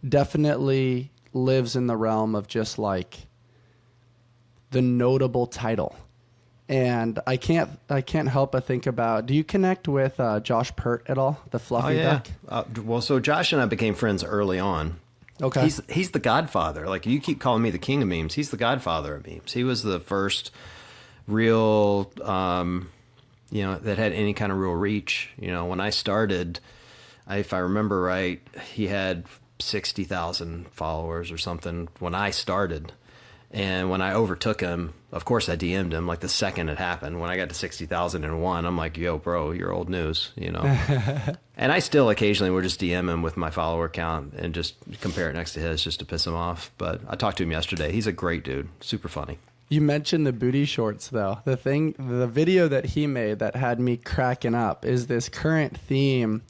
definitely lives in the realm of just the notable title. And I can't help but think about, do you connect with Josh Pert at all, the fluffy duck? So Josh and I became friends early on. Okay. He's the godfather. You keep calling me the king of memes. He's the godfather of memes. He was the first real, that had any kind of real reach. When I started, if I remember right, he had 60,000 followers or something when I started. And when I overtook him, of course I DM'd him the second it happened. When I got to 60,001, I'm like, yo, bro, you're old news, And I still occasionally will just DM him with my follower count and just compare it next to his just to piss him off. But I talked to him yesterday. He's a great dude. Super funny. You mentioned the booty shorts, though. The video that he made that had me cracking up is this current theme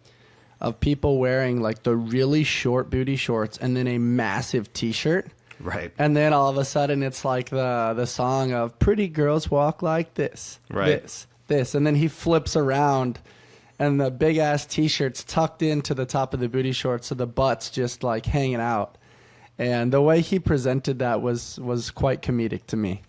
of people wearing the really short booty shorts and then a massive T-shirt. Right. And then all of a sudden it's the song of pretty girls walk like this. Right. This. And then he flips around and the big ass T-shirt's tucked into the top of the booty shorts, so the butt's just hanging out. And the way he presented that was quite comedic to me.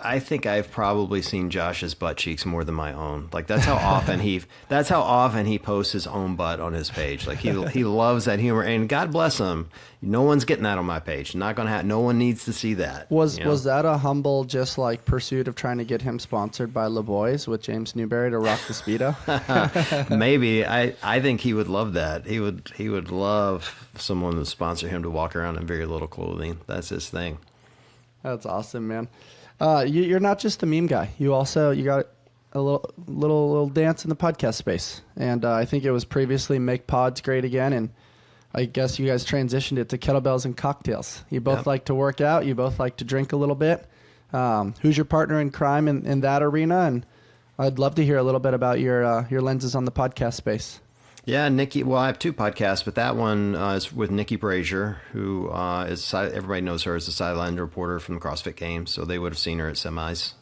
I think I've probably seen Josh's butt cheeks more than my own. That's how often he posts his own butt on his page. He loves that humor, and God bless him. No one's getting that on my page. Not gonna no one needs to see that. Was that a humble pursuit of trying to get him sponsored by Le Boys with James Newberry to rock the Speedo? Maybe. I think he would love that. He would love someone to sponsor him to walk around in very little clothing. That's his thing. That's awesome, man. You're not just the meme guy. You got a little dance in the podcast space. And I think it was previously Make Pods Great Again. And I guess you guys transitioned it to kettlebells and cocktails. You both like to work out. You both like to drink a little bit. Who's your partner in crime in that arena? And I'd love to hear a little bit about your lenses on the podcast space. Yeah, Nikki. Well, I have two podcasts, but that one is with Nikki Brazier, who everybody knows her as the sideline reporter from the CrossFit Games, so they would have seen her at semis.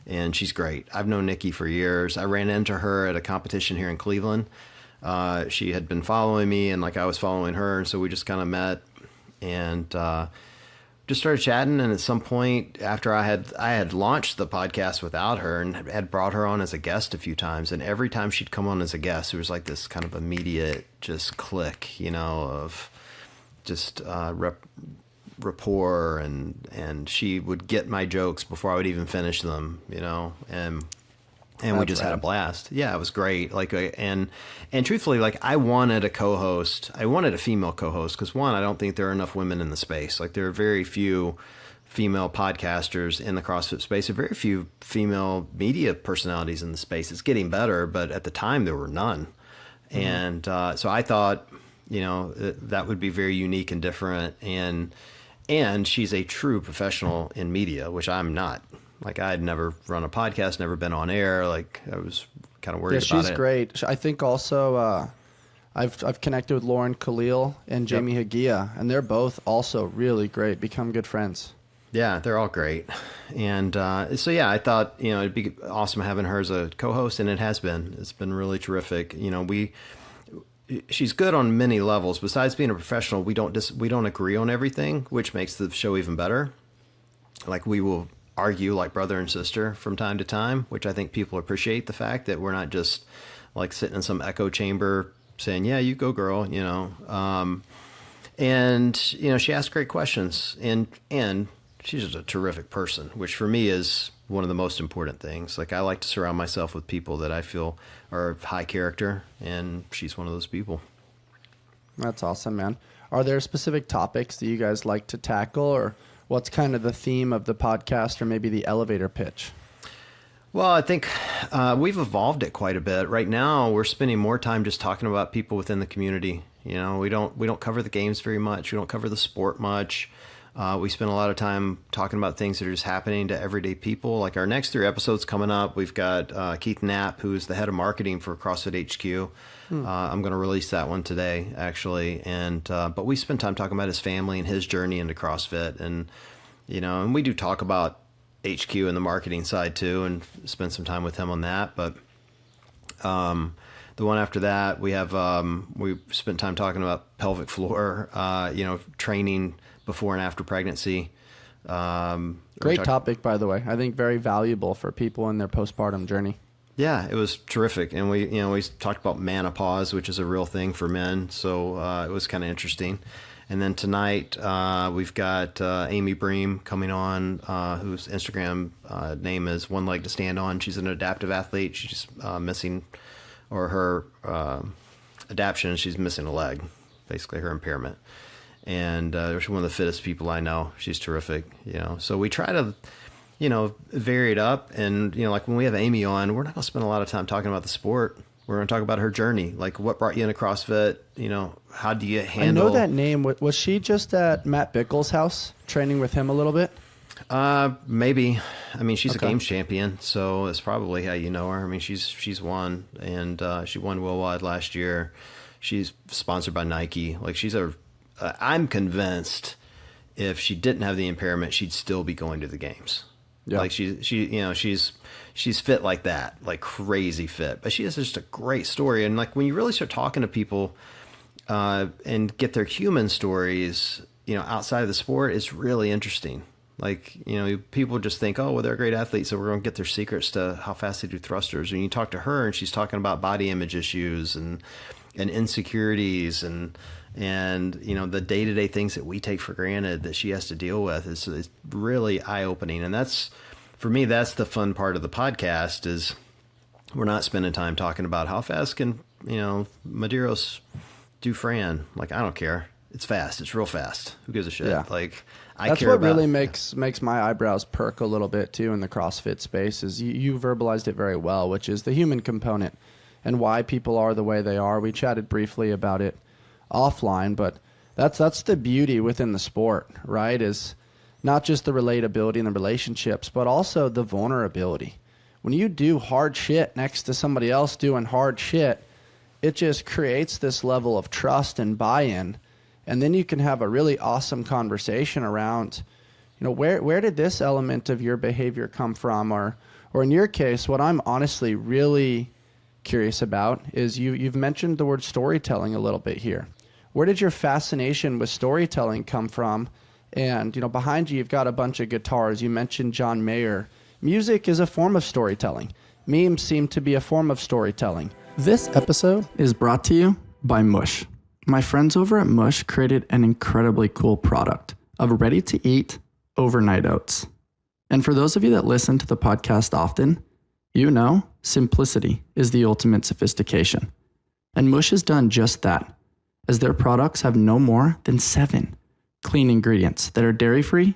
And she's great. I've known Nikki for years. I ran into her at a competition here in Cleveland. She had been following me, and I was following her, and so we just kind of met and just started chatting. And at some point after I had launched the podcast without her and had brought her on as a guest a few times, and every time she'd come on as a guest, there was this kind of immediate just click, of just rapport, and she would get my jokes before I would even finish them, and we just had a blast. Yeah, it was great. And truthfully, I wanted a co-host. I wanted a female co-host because, one, I don't think there are enough women in the space. There are very few female podcasters in the CrossFit space. There are very few female media personalities in the space. It's getting better, but at the time there were none. Mm-hmm. And so I thought, that would be very unique and different. And she's a true professional in media, which I'm not. I had never run a podcast, never been on air. I was kind of worried about it. Yeah, she's great. I think also I've connected with Lauren Khalil and Jamie Hagia, and they're both also really great, become good friends. Yeah, they're all great. And so, yeah, I thought, it'd be awesome having her as a co-host, and it has been. It's been really terrific. She's good on many levels. Besides being a professional, we don't agree on everything, which makes the show even better. We will argue like brother and sister from time to time, which I think people appreciate the fact that we're not just like sitting in some echo chamber saying, yeah, you go girl, and, she asks great questions, and she's just a terrific person, which for me is one of the most important things. Like, I like to surround myself with people that I feel are of high character, and she's one of those people. That's awesome, man. Are there specific topics that you guys like to tackle, or what's kind of the theme of the podcast, or maybe the elevator pitch? Well, I think we've evolved it quite a bit. Right now, we're spending more time just talking about people within the community. We don't cover the games very much. We don't cover the sport much. We spend a lot of time talking about things that are just happening to everyday people. Like our next 3 episodes coming up, we've got Keith Knapp, who's the head of marketing for CrossFit HQ. I'm going to release that one today, actually. And but we spend time talking about his family and his journey into CrossFit, and and we do talk about HQ and the marketing side too, and spend some time with him on that. But the one after that, we spent time talking about pelvic floor, training before and after pregnancy. Great topic, by the way. I think very valuable for people in their postpartum journey. Yeah, it was terrific. And we talked about menopause, which is a real thing for men. So it was kind of interesting. And then tonight, we've got Amy Bream coming on, whose Instagram name is One Leg to Stand On. She's an adaptive athlete. She's missing, or her adaption, she's missing a leg, basically her impairment. And she's one of the fittest people I know. She's terrific, So we try to, vary it up. And, like when we have Amy on, we're not going to spend a lot of time talking about the sport. We're going to talk about her journey. Like, what brought you into CrossFit? How do you handle... I know that name. Was she just at Matt Bickle's house training with him a little bit? Maybe. I mean, she's a games champion, so it's probably how you know her. I mean, she's won, and she won worldwide last year. She's sponsored by Nike. Like, I'm convinced if she didn't have the impairment, she'd still be going to the games. Yeah. Like she's fit like that, like crazy fit. But she has just a great story. And like when you really start talking to people and get their human stories, outside of the sport, it's really interesting. Like, people just think, oh, well, they're great athletes, so we're going to get their secrets to how fast they do thrusters. And you talk to her, and she's talking about body image issues and insecurities and the day-to-day things that we take for granted that she has to deal with. It's really eye-opening. And for me, that's the fun part of the podcast is we're not spending time talking about how fast can, Medeiros do Fran. Like, I don't care. It's fast. It's real fast. Who gives a shit? Yeah. Like, that's what really makes my eyebrows perk a little bit too in the CrossFit space is you verbalized it very well, which is the human component and why people are the way they are. We chatted briefly about it offline, but that's the beauty within the sport, right? Is not just the relatability and the relationships, but also the vulnerability. When you do hard shit next to somebody else doing hard shit, it just creates this level of trust and buy-in. And then you can have a really awesome conversation around, where did this element of your behavior come from? Or in your case, what I'm honestly really curious about is you've mentioned the word storytelling a little bit here. Where did your fascination with storytelling come from? And, behind you, you've got a bunch of guitars. You mentioned John Mayer. Music is a form of storytelling. Memes seem to be a form of storytelling. This episode is brought to you by Mush. My friends over at Mush created an incredibly cool product of ready-to-eat overnight oats. And for those of you that listen to the podcast often, simplicity is the ultimate sophistication. And Mush has done just that, as their products have no more than 7 clean ingredients that are dairy-free,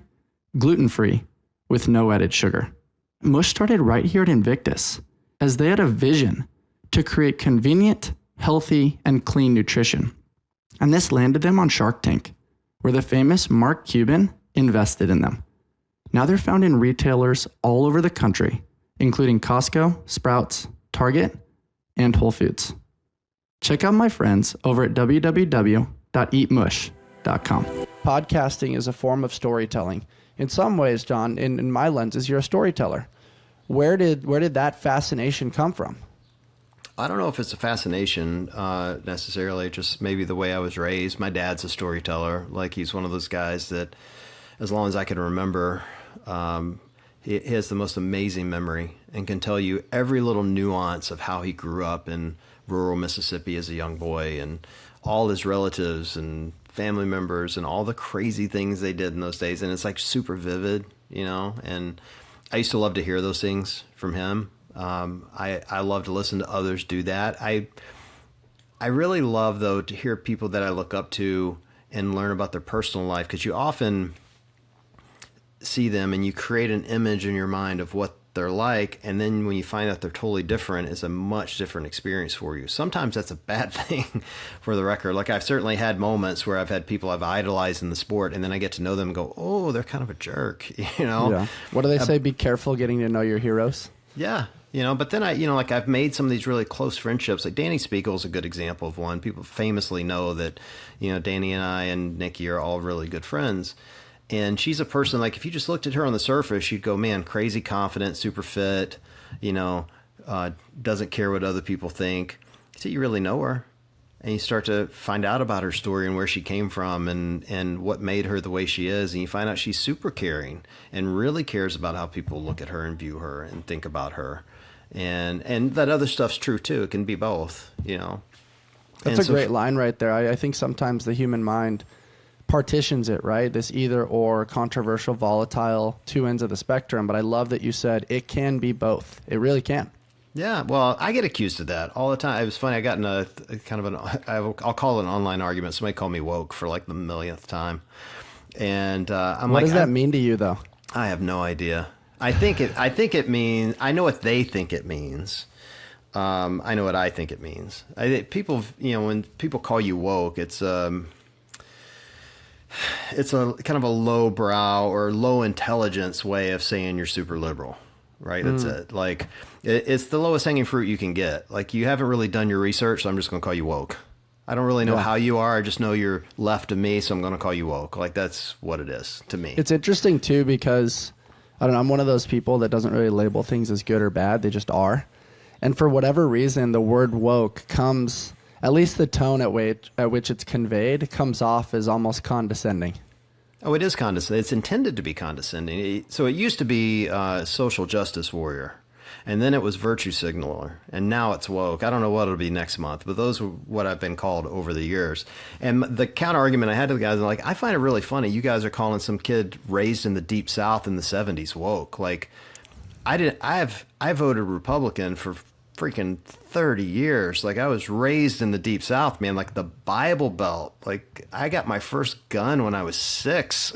gluten-free, with no added sugar. Mush started right here at Invictus, as they had a vision to create convenient, healthy, and clean nutrition. And this landed them on Shark Tank, where the famous Mark Cuban invested in them. Now they're found in retailers all over the country, including Costco, Sprouts, Target, and Whole Foods. Check out my friends over at www.eatmush.com. Podcasting is a form of storytelling. In some ways, John, in my lenses, you're a storyteller. Where did that fascination come from? I don't know if it's a fascination necessarily, just maybe the way I was raised. My dad's a storyteller. Like, he's one of those guys that, as long as I can remember, He has the most amazing memory and can tell you every little nuance of how he grew up in rural Mississippi as a young boy and all his relatives and family members and all the crazy things they did in those days. And it's like super vivid, you know, and I used to love to hear those things from him. I love to listen to others do that. I really love, though, to hear people that I look up to and learn about their personal life, because you often see them and you create an image in your mind of what they're like, and then when you find out they're totally different, it's a much different experience for you. Sometimes that's a bad thing, for the record. Like, I've certainly had moments where I've had people I've idolized in the sport, and then I get to know them and go, oh, they're kind of a jerk, you know? Yeah. What do they say? Be careful getting to know your heroes. Yeah. You know, but then like I've made some of these really close friendships. Like Danny Spiegel is a good example of one. People famously know that, you know, Danny and I and Nikki are all really good friends. And she's a person, like, if you just looked at her on the surface, you'd go, man, crazy confident, super fit, you know, doesn't care what other people think. So you really know her. And you start to find out about her story and where she came from and what made her the way she is. And you find out she's super caring and really cares about how people look at her and view her and think about her. And that other stuff's true, too. It can be both, you know. That's a great line right there. I think sometimes the human mind partitions it, right? This either or, controversial, volatile, two ends of the spectrum. But I love that you said it can be both. It really can. Yeah, well, I get accused of that all the time. It was funny. I got in a kind of I'll call it an online argument. Somebody called me woke for like the millionth time. And what does that mean to you, though? I have no idea. I think it means, I know what they think it means. I know what I think it means. I think people, you know, when people call you woke, it's a kind of a low brow or low intelligence way of saying you're super liberal, right? That's it. Like, it's the lowest hanging fruit you can get. Like, you haven't really done your research, so I'm just going to call you woke. I don't really know how you are. I just know you're left of me, so I'm going to call you woke. Like, that's what it is to me. It's interesting, too, because I don't know, I'm one of those people that doesn't really label things as good or bad. They just are. And for whatever reason, the word woke comes, at least the tone at which it's conveyed, comes off as almost condescending. Oh, it is condescending. It's intended to be condescending. So it used to be social justice warrior, and then it was virtue signaler, and now it's woke. I don't know what it'll be next month, but those were what I've been called over the years. And the counter argument I had to the guys, I'm like, I find it really funny. You guys are calling some kid raised in the deep South in the 70s woke. Like, I voted Republican for freaking 30 years. Like, I was raised in the deep South, man, like the Bible Belt. Like, I got my first gun when I was 6.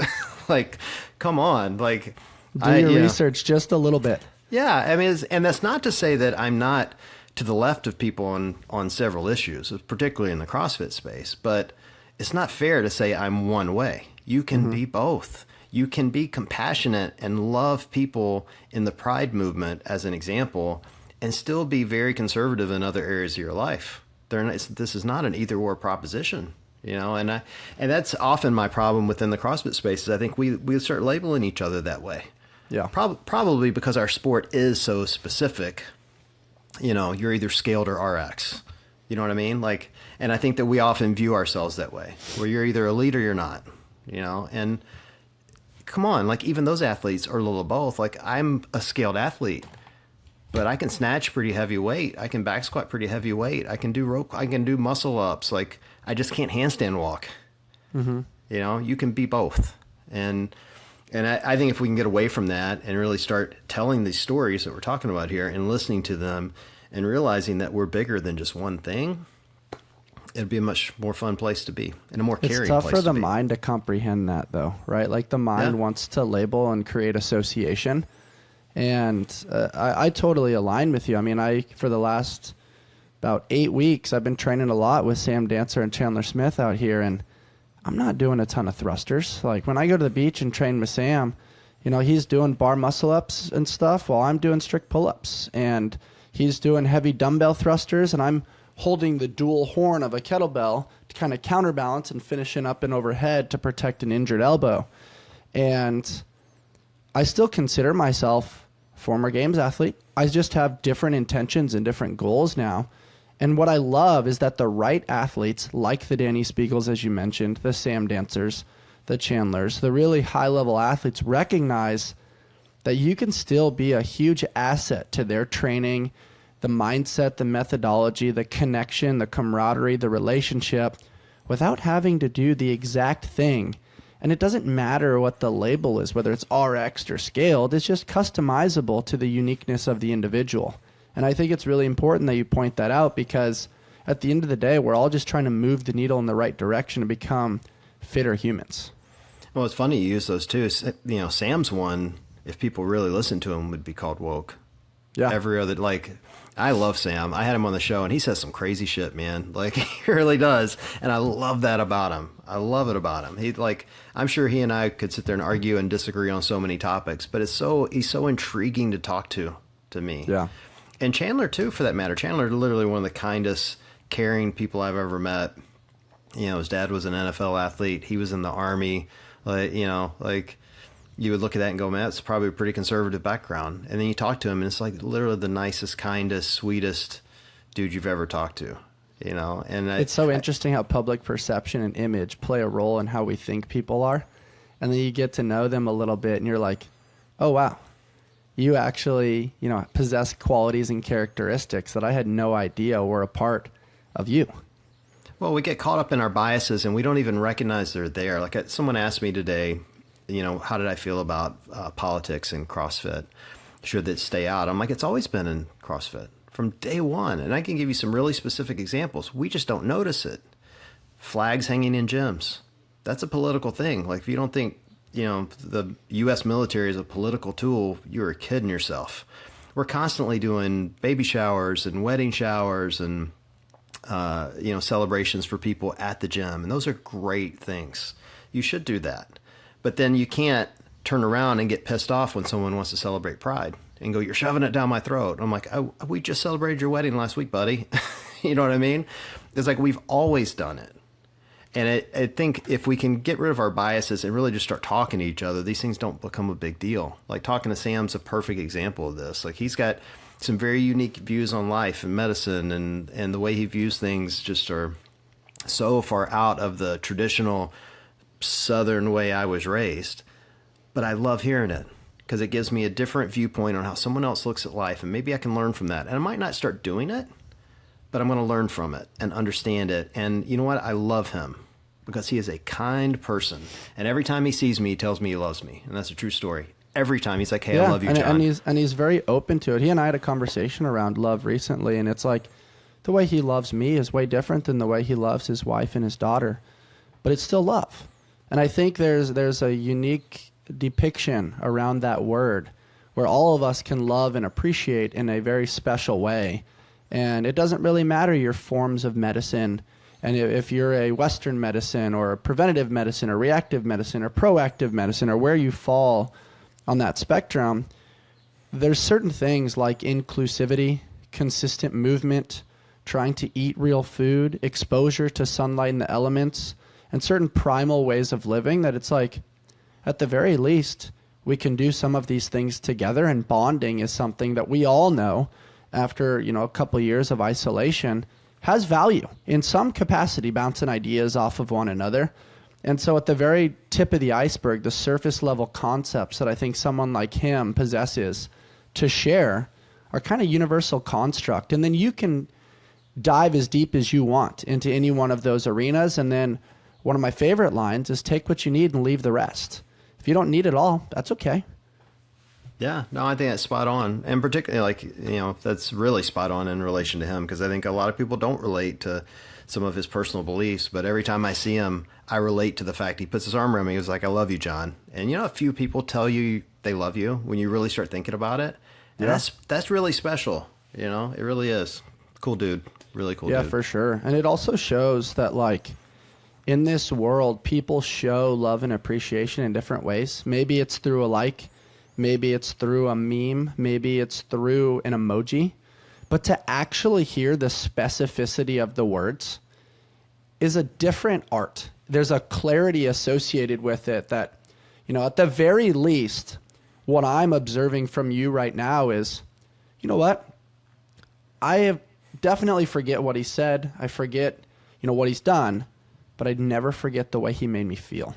Like, come on. Like, do your research just a little bit. Yeah, I mean, and that's not to say that I'm not to the left of people on several issues, particularly in the CrossFit space, but it's not fair to say I'm one way. You can be both. You can be compassionate and love people in the Pride movement, as an example, and still be very conservative in other areas of your life. This is not an either-or proposition, you know, and that's often my problem within the CrossFit space is I think we start labeling each other that way. Yeah, probably because our sport is so specific. You know, you're either scaled or RX. You know what I mean? Like, and I think that we often view ourselves that way, where you're either elite or you're not. You know, and come on, like even those athletes are a little of both. Like, I'm a scaled athlete, but I can snatch pretty heavy weight. I can back squat pretty heavy weight. I can do rope. I can do muscle ups. Like, I just can't handstand walk. You know, you can be both, and I think if we can get away from that and really start telling these stories that we're talking about here and listening to them and realizing that we're bigger than just one thing, it'd be a much more fun place to be and a more caring place to be. It's tough for the mind to comprehend that, though, right? Like, the mind wants to label and create association. And I totally align with you. I mean, for the last about 8 weeks, I've been training a lot with Sam Dancer and Chandler Smith out here, and I'm not doing a ton of thrusters. Like, when I go to the beach and train with Sam, you know, he's doing bar muscle ups and stuff while I'm doing strict pull-ups. And he's doing heavy dumbbell thrusters, and I'm holding the dual horn of a kettlebell to kind of counterbalance and finishing up and overhead to protect an injured elbow. And I still consider myself a former games athlete. I just have different intentions and different goals now. And what I love is that the right athletes, like the Danny Spiegels, as you mentioned, the Sam Dancers, the Chandlers, the really high-level athletes, recognize that you can still be a huge asset to their training, the mindset, the methodology, the connection, the camaraderie, the relationship, without having to do the exact thing. And it doesn't matter what the label is, whether it's RX or scaled, it's just customizable to the uniqueness of the individual. And I think it's really important that you point that out, because at the end of the day, we're all just trying to move the needle in the right direction to become fitter humans. Well, it's funny you use those too. You know, Sam's one, if people really listen to him, would be called woke. Yeah. Every other, like, I love Sam. I had him on the show, and he says some crazy shit, man. Like, he really does. And I love that about him. I love it about him. He, like, I'm sure he and I could sit there and argue and disagree on so many topics, but he's so intriguing to talk to me. Yeah. And Chandler, too, for that matter. Chandler, literally one of the kindest, caring people I've ever met. You know, his dad was an NFL athlete. He was in the Army. Like, you know, like, you would look at that and go, man, that's probably a pretty conservative background. And then you talk to him, and it's like literally the nicest, kindest, sweetest dude you've ever talked to, you know? And it's so interesting how public perception and image play a role in how we think people are. And then you get to know them a little bit, and you're like, oh, wow, you actually, you know, possess qualities and characteristics that I had no idea were a part of you. Well, we get caught up in our biases, and we don't even recognize they're there. Like, someone asked me today, you know, how did I feel about politics and CrossFit? Should it stay out? I'm like, it's always been in CrossFit from day one. And I can give you some really specific examples. We just don't notice it. Flags hanging in gyms. That's a political thing. Like, if you don't think, you know, the U.S. military is a political tool, you're kidding yourself. We're constantly doing baby showers and wedding showers and, you know, celebrations for people at the gym. And those are great things. You should do that. But then you can't turn around and get pissed off when someone wants to celebrate Pride and go, you're shoving it down my throat. I'm like, we just celebrated your wedding last week, buddy. You know what I mean? It's like, we've always done it. And I think if we can get rid of our biases and really just start talking to each other, these things don't become a big deal. Like, talking to Sam's a perfect example of this. Like, he's got some very unique views on life and medicine, and the way he views things just are so far out of the traditional Southern way I was raised. But I love hearing it, because it gives me a different viewpoint on how someone else looks at life, and maybe I can learn from that. And I might not start doing it, but I'm going to learn from it and understand it. And you know what? I love him because he is a kind person. And every time he sees me, he tells me he loves me. And that's a true story. Every time he's like, hey, I love you, John. And he's very open to it. He and I had a conversation around love recently, and it's like, the way he loves me is way different than the way he loves his wife and his daughter. But it's still love. And I think there's a unique depiction around that word where all of us can love and appreciate in a very special way. And it doesn't really matter your forms of medicine. And if you're a Western medicine or a preventative medicine or reactive medicine or proactive medicine or where you fall on that spectrum, there's certain things like inclusivity, consistent movement, trying to eat real food, exposure to sunlight and the elements, and certain primal ways of living that it's like, at the very least, we can do some of these things together. And bonding is something that we all know after, you know, a couple of years of isolation has value in some capacity, bouncing ideas off of one another. And so at the very tip of the iceberg, the surface level concepts that I think someone like him possesses to share are kind of universal construct. And then you can dive as deep as you want into any one of those arenas. And then one of my favorite lines is, take what you need and leave the rest. If you don't need it all, that's okay. Yeah, no, I think that's spot on. And particularly, like, you know, that's really spot on in relation to him, because I think a lot of people don't relate to some of his personal beliefs. But every time I see him, I relate to the fact he puts his arm around me. He was like, I love you, John. And, you know, a few people tell you they love you when you really start thinking about it. And Yeah. that's really special. You know, it really is. Cool dude. Really cool dude. Yeah, for sure. And it also shows that, like, in this world, people show love and appreciation in different ways. Maybe it's through a like, maybe it's through a meme, maybe it's through an emoji. But to actually hear the specificity of the words is a different art. There's a clarity associated with it that, you know, at the very least, what I'm observing from you right now is, you know what? I definitely forget what he said. I forget, you know, what he's done. But I'd never forget the way he made me feel.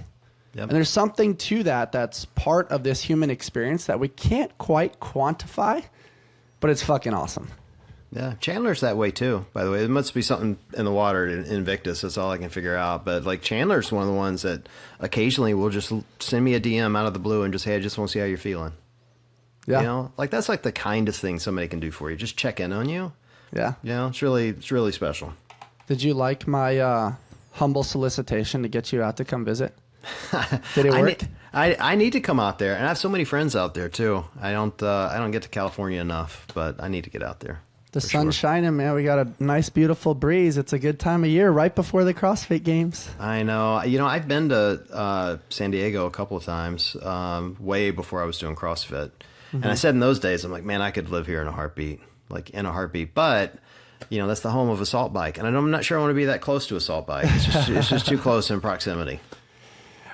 Yep. And there's something to that that's part of this human experience that we can't quite quantify, but it's fucking awesome. Yeah, Chandler's that way too, by the way. There must be something in the water in Invictus. That's all I can figure out. But like Chandler's one of the ones that occasionally will just send me a DM out of the blue and just, hey, I just want to see how you're feeling. Yeah. You know, like that's like the kindest thing somebody can do for you. Just check in on you. Yeah. You know, it's really special. Did you like my humble solicitation to get you out to come visit? Did it work? I need to come out there, and I have so many friends out there too. I don't get to California enough, but I need to get out there. The sun's shining, man. We got a nice, beautiful breeze. It's a good time of year, right before the CrossFit Games. I know. You know, I've been to San Diego a couple of times, way before I was doing CrossFit. And I said in those days, I'm like, man, I could live here in a heartbeat. But, you know, that's the home of Assault Bike. And I'm not sure I want to be that close to Assault Bike. It's just too close in proximity.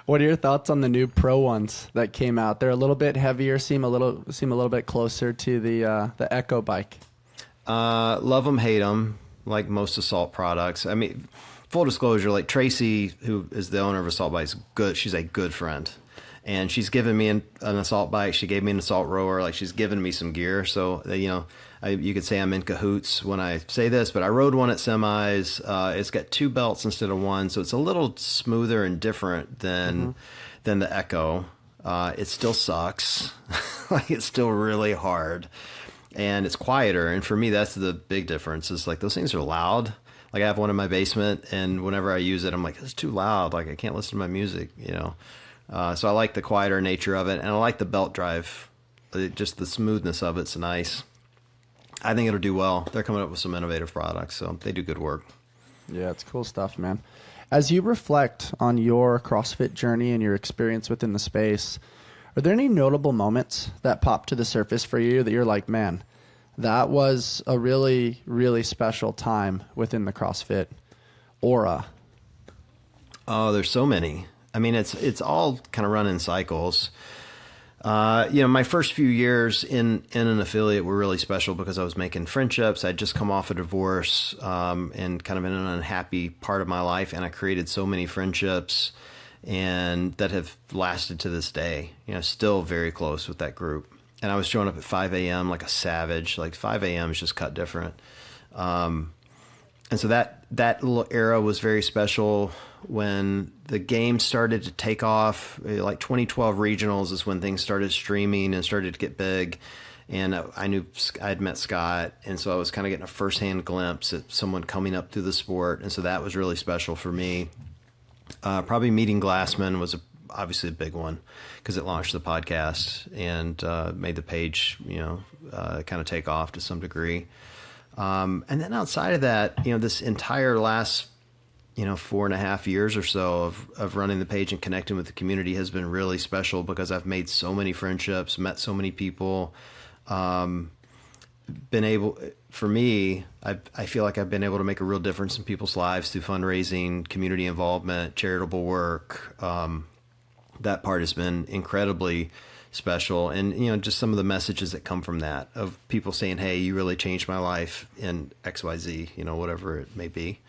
What are your thoughts on the new Pro ones that came out? They're a little bit heavier, seem a little bit closer to the Echo bike. Love them, hate them, like most Assault products. I mean, full disclosure, like Tracy, who is the owner of Assault Bike, is good. She's a good friend. And she's given me an Assault bike. She gave me an Assault rower. Like, she's given me some gear. So, you know, you could say I'm in cahoots when I say this, but I rode one at semis. It's got 2 belts instead of 1. So it's a little smoother and different than the Echo. It still sucks. Like, it's still really hard. And it's quieter. And for me, that's the big difference. Is like, those things are loud. Like, I have one in my basement, and whenever I use it, I'm like, it's too loud. Like, I can't listen to my music, you know. So I like the quieter nature of it, and I like the belt drive. Just the smoothness of it's nice. I think it'll do well. They're coming up with some innovative products, so they do good work. Yeah, it's cool stuff, man. As you reflect on your CrossFit journey and your experience within the space, are there any notable moments that pop to the surface for you that you're like, man, that was a really, really special time within the CrossFit aura? Oh, there's so many. I mean, it's all kind of run in cycles. You know, my first few years in an affiliate were really special because I was making friendships. I'd just come off a divorce and kind of in an unhappy part of my life, and I created so many friendships and that have lasted to this day. You know, still very close with that group. And I was showing up at 5 a.m. like a savage. Like 5 a.m. is just cut different. And so that little era was very special. When the game started to take off, like 2012 regionals is when things started streaming and started to get big. And I knew I'd met Scott, and so I was kind of getting a firsthand glimpse at someone coming up through the sport. And so that was really special for me. Probably meeting Glassman was obviously a big one because it launched the podcast and made the page, you know, kind of take off to some degree. And then outside of that, you know, this entire last, you know, 4.5 years or so of running the page and connecting with the community has been really special because I've made so many friendships, met so many people, been able, for me, I feel like I've been able to make a real difference in people's lives through fundraising, community involvement, charitable work. That part has been incredibly special. And, you know, just some of the messages that come from that of people saying, hey, you really changed my life in XYZ, you know, whatever it may be.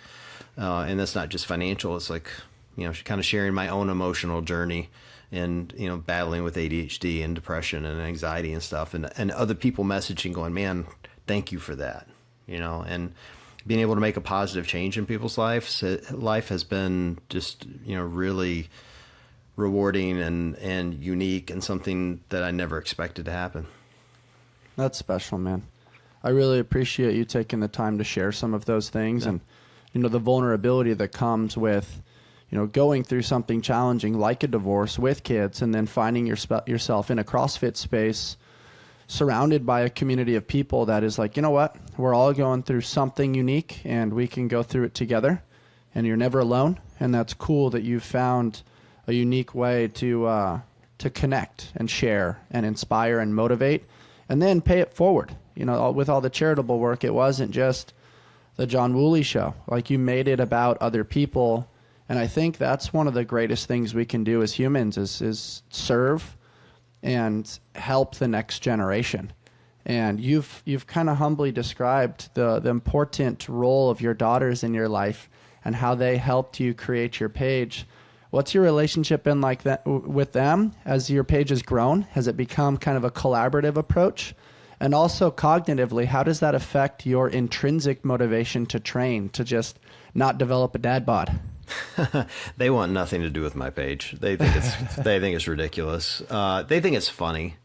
And that's not just financial. It's like, you know, kind of sharing my own emotional journey and, you know, battling with ADHD and depression and anxiety and stuff, and other people messaging going, man, thank you for that, you know, and being able to make a positive change in people's lives. Life has been just, you know, really rewarding and unique and something that I never expected to happen. That's special, man. I really appreciate you taking the time to share some of those things. Yeah. And, you know, the vulnerability that comes with, you know, going through something challenging like a divorce with kids and then finding yourself in a CrossFit space surrounded by a community of people that is like, you know what, we're all going through something unique and we can go through it together and you're never alone. And that's cool that you've found a unique way to connect and share and inspire and motivate and then pay it forward. You know, with all the charitable work, it wasn't just the John Wooley show. Like, you made it about other people. And I think that's one of the greatest things we can do as humans is serve and help the next generation. And you've kind of humbly described the important role of your daughters in your life and how they helped you create your page. What's your relationship been like that with them as your page has grown? Has it become kind of a collaborative approach? And also cognitively, how does that affect your intrinsic motivation to train, to just not develop a dad bod? They want nothing to do with my page. They think it's ridiculous. They think it's funny,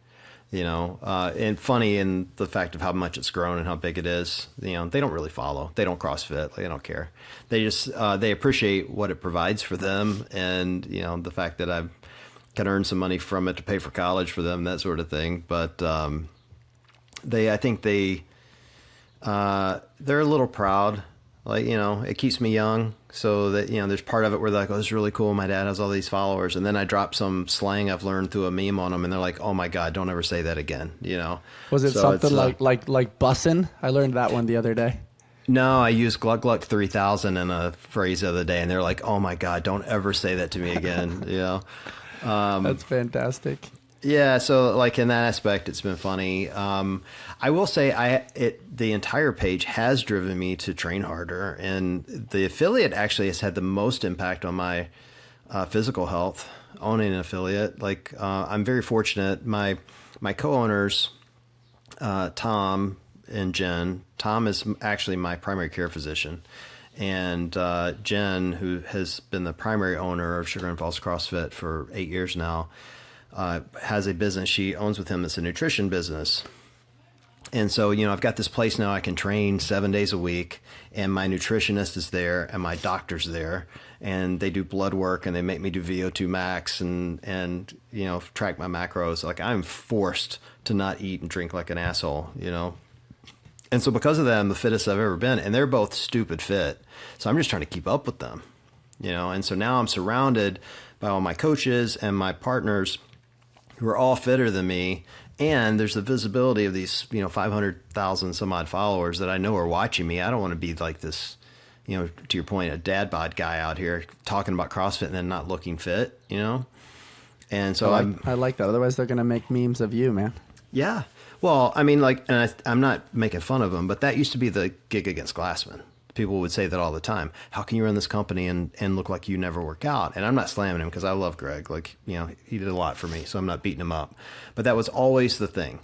and funny in the fact of how much it's grown and how big it is. They don't really follow. They don't CrossFit. They don't care. They just they appreciate what it provides for them, and the fact that I can earn some money from it to pay for college for them, that sort of thing. But I think they're a little proud. Like, it keeps me young, so that, there's part of it where they're like, oh, this is really cool. My dad has all these followers. And then I drop some slang I've learned through a meme on them, and they're like, oh my God, don't ever say that again. Was it So something like bussin'? I learned that one the other day. No, I used Gluck Gluck 3000 in a phrase the other day, and they're like, oh my God, don't ever say that to me again. That's fantastic. Yeah, so like in that aspect, it's been funny. I will say the entire page has driven me to train harder, and the affiliate actually has had the most impact on my physical health. Owning an affiliate, I'm very fortunate. My co-owners, Tom and Jen. Tom is actually my primary care physician, and Jen, who has been the primary owner of Sugar and Falls CrossFit for 8 years now. Has a business she owns with him that's a nutrition business. And so, I've got this place now I can train 7 days a week, and my nutritionist is there and my doctor's there, and they do blood work and they make me do VO2 max and track my macros. Like, I'm forced to not eat and drink like an asshole, And so because of that, I'm the fittest I've ever been, and they're both stupid fit. So I'm just trying to keep up with them, and so now I'm surrounded by all my coaches and my partners who are all fitter than me, and there's the visibility of these 500,000 some odd followers that I know are watching me. I don't want to be like this, to your point, a dad bod guy out here talking about CrossFit and then not looking fit, And so I like that. Otherwise, they're gonna make memes of you, man. Yeah. Well, I mean, and I'm not making fun of them, but that used to be the gig against Glassman. People would say that all the time. How can you run this company and look like you never work out? And I'm not slamming him because I love Greg. He did a lot for me, so I'm not beating him up. But that was always the thing.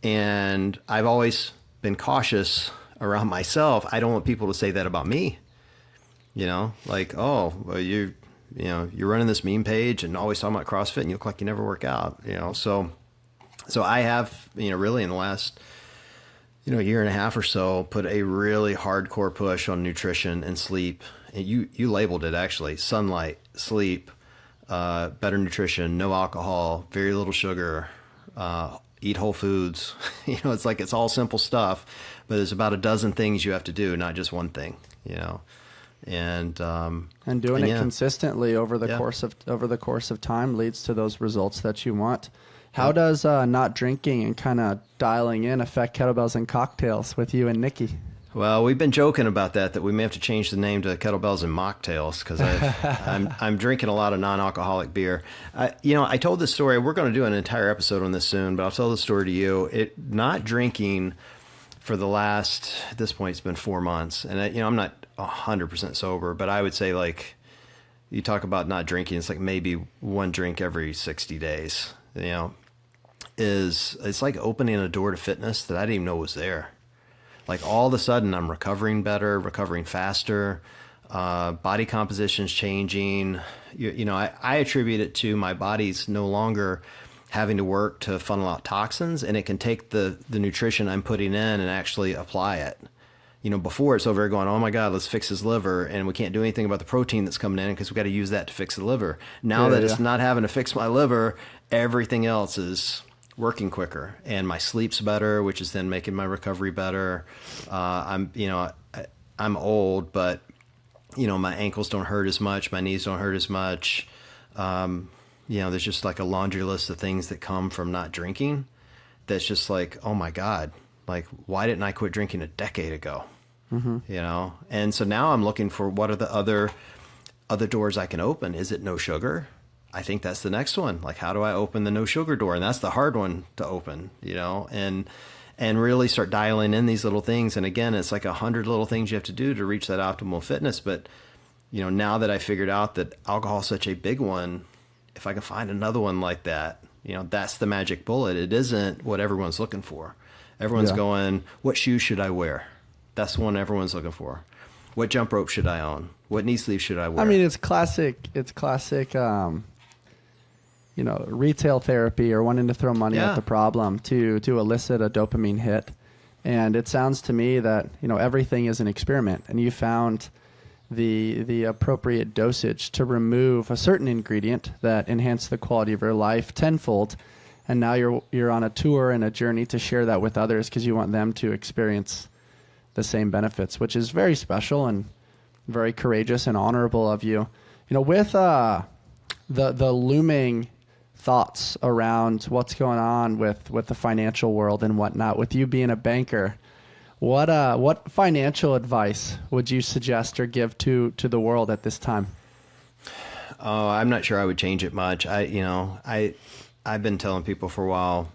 And I've always been cautious around myself. I don't want people to say that about me. Oh, well, you're running this meme page and always talking about CrossFit and you look like you never work out, So I have, really in the last year and a half or so, put a really hardcore push on nutrition and sleep. And you labeled it actually: sunlight, sleep, better nutrition, no alcohol, very little sugar, eat whole foods. It's all simple stuff, but there's about a dozen things you have to do, not just one thing. And doing it consistently over the course of time leads to those results that you want. How does not drinking and kind of dialing in affect kettlebells and cocktails with you and Nikki? Well, we've been joking about that we may have to change the name to kettlebells and mocktails because I'm drinking a lot of non-alcoholic beer. I told this story. We're going to do an entire episode on this soon, but I'll tell the story to you. Not drinking for the last, at this point, it's been 4 months, and I'm not 100% sober, but I would say you talk about not drinking, it's like maybe one drink every 60 days. It's like opening a door to fitness that I didn't even know was there. Like all of a sudden I'm recovering better, recovering faster, body composition's changing. I attribute it to my body's no longer having to work to funnel out toxins, and it can take the nutrition I'm putting in and actually apply it. Before it's over going, oh my God, let's fix his liver, and we can't do anything about the protein that's coming in because we got to use that to fix the liver. Now that it's not having to fix my liver, everything else is working quicker, and my sleep's better, which is then making my recovery better. I'm old, but my ankles don't hurt as much, my knees don't hurt as much. There's just like a laundry list of things that come from not drinking. That's just like, oh my God, why didn't I quit drinking a decade ago? Mm-hmm. And so now I'm looking for what are the other doors I can open. Is it no sugar? I think that's the next one. How do I open the no sugar door? And that's the hard one to open, and really start dialing in these little things. And again, it's like 100 little things you have to do to reach that optimal fitness. But now that I figured out that alcohol is such a big one, if I can find another one like that, that's the magic bullet. It isn't what everyone's looking for. Everyone's going, what shoes should I wear? That's the one everyone's looking for. What jump rope should I own? What knee sleeve should I wear? I mean, it's classic, retail therapy or wanting to throw money at the problem to elicit a dopamine hit. And it sounds to me that, everything is an experiment, and you found the appropriate dosage to remove a certain ingredient that enhanced the quality of your life tenfold. And now you're on a tour and a journey to share that with others because you want them to experience the same benefits, which is very special and very courageous and honorable of you. With the looming thoughts around what's going on with the financial world and whatnot, with you being a banker, what financial advice would you suggest or give to the world at this time? Oh, I'm not sure I would change it much. I've been telling people for a while,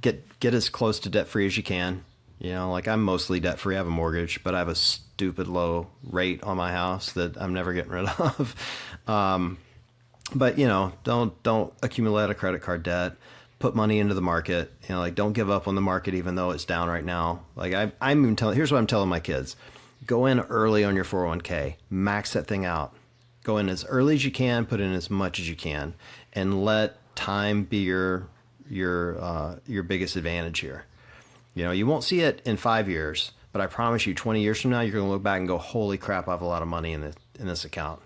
get as close to debt free as you can. I'm mostly debt free. I have a mortgage, but I have a stupid low rate on my house that I'm never getting rid of. But don't accumulate a credit card debt. Put money into the market. Don't give up on the market even though it's down right now. I'm even telling. Here's what I'm telling my kids: go in early on your 401k. Max that thing out. Go in as early as you can. Put in as much as you can, and let time be your biggest advantage here. You won't see it in 5 years, but I promise you, 20 years from now, you're going to look back and go, "Holy crap! I have a lot of money in this account."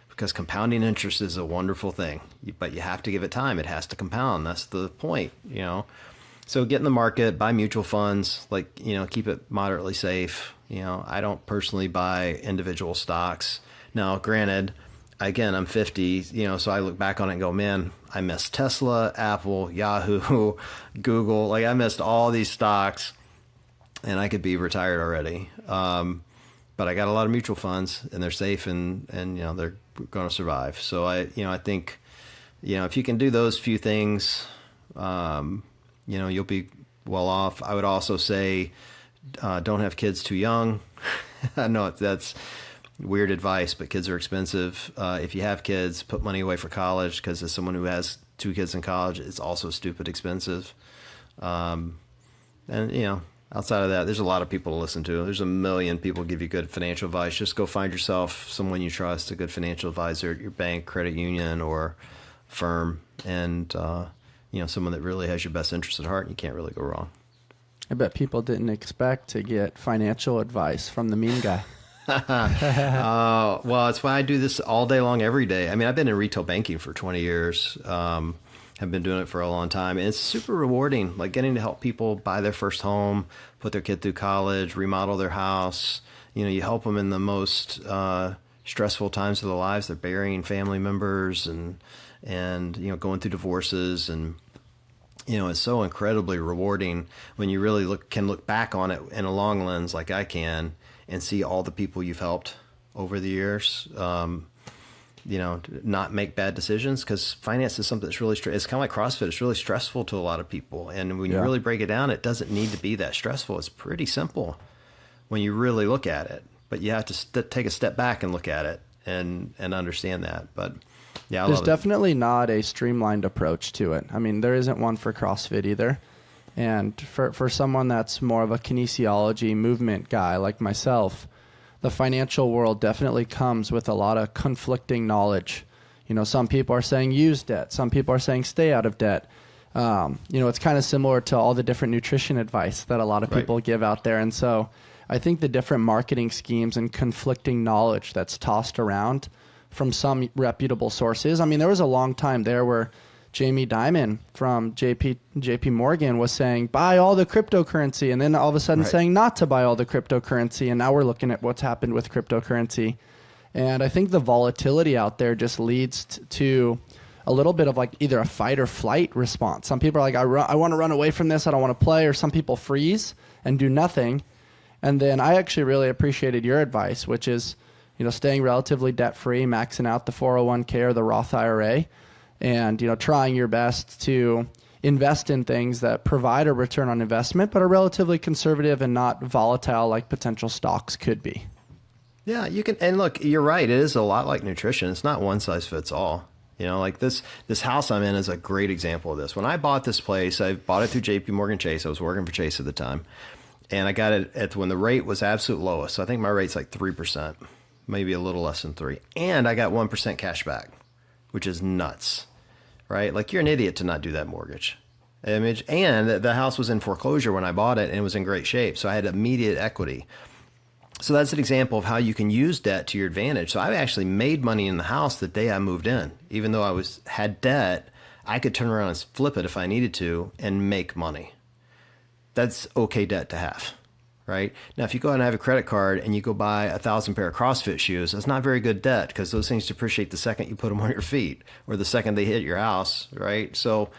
Because compounding interest is a wonderful thing, but you have to give it time. It has to compound. That's the point, So get in the market, buy mutual funds, keep it moderately safe. I don't personally buy individual stocks. Now, granted, again, I'm 50, so I look back on it and go, man, I missed Tesla, Apple, Yahoo, Google. I missed all these stocks and I could be retired already. But I got a lot of mutual funds and they're safe and they're going to survive. So I think, if you can do those few things, you'll be well off. I would also say, don't have kids too young. I know that's weird advice, but kids are expensive. If you have kids, put money away for college, because as someone who has 2 kids in college, it's also stupid expensive. Outside of that, there's a lot of people to listen to. There's a million people give you good financial advice. Just go find yourself someone you trust, a good financial advisor at your bank, credit union, or firm, and someone that really has your best interest at heart, and you can't really go wrong. I bet people didn't expect to get financial advice from the mean guy. Well, it's why I do this all day long, every day. I mean, I've been in retail banking for 20 years. Have been doing it for a long time. And it's super rewarding, getting to help people buy their first home, put their kid through college, remodel their house. You help them in the most stressful times of their lives. They're burying family members and going through divorces. And, it's so incredibly rewarding when you really can look back on it in a long lens like I can and see all the people you've helped over the years. Not make bad decisions, because finance is something that's really it's kind of like CrossFit. It's really stressful to a lot of people. And when you really break it down, it doesn't need to be that stressful. It's pretty simple when you really look at it, but you have to take a step back and look at it and understand that. But yeah, there's definitely not a streamlined approach to it. I mean, there isn't one for CrossFit either. And for someone that's more of a kinesiology movement guy like myself, the financial world definitely comes with a lot of conflicting knowledge. Some people are saying use debt. Some people are saying stay out of debt. It's kind of similar to all the different nutrition advice that a lot of people give out there. And so I think the different marketing schemes and conflicting knowledge that's tossed around from some reputable sources. I mean, there was a long time there where Jamie Dimon from JP Morgan was saying, buy all the cryptocurrency, and then all of a sudden saying not to buy all the cryptocurrency. And now we're looking at what's happened with cryptocurrency. And I think the volatility out there just leads to a little bit of either a fight or flight response. Some people are like, I want to run away from this. I don't want to play. Or some people freeze and do nothing. And then I actually really appreciated your advice, which is, staying relatively debt free, maxing out the 401k or the Roth IRA. And, trying your best to invest in things that provide a return on investment, but are relatively conservative and not volatile like potential stocks could be. Yeah, you can. And look, you're right. It is a lot like nutrition. It's not one size fits all. Like this house I'm in is a great example of this. When I bought this place, I bought it through JP Morgan Chase. I was working for Chase at the time. And I got it at when the rate was absolute lowest. So I think my rate's like 3%, maybe a little less than 3. And I got 1% cash back, which is nuts, right? Like, you're an idiot to not do that mortgage. And the house was in foreclosure when I bought it, and it was in great shape. So I had immediate equity. So that's an example of how you can use debt to your advantage. So I actually made money in the house the day I moved in. Even though I had debt, I could turn around and flip it if I needed to and make money. That's okay debt to have, right? Now, if you go out and have a credit card and you go buy 1,000 pair of CrossFit shoes, that's not very good debt, because those things depreciate the second you put them on your feet or the second they hit your house, right? So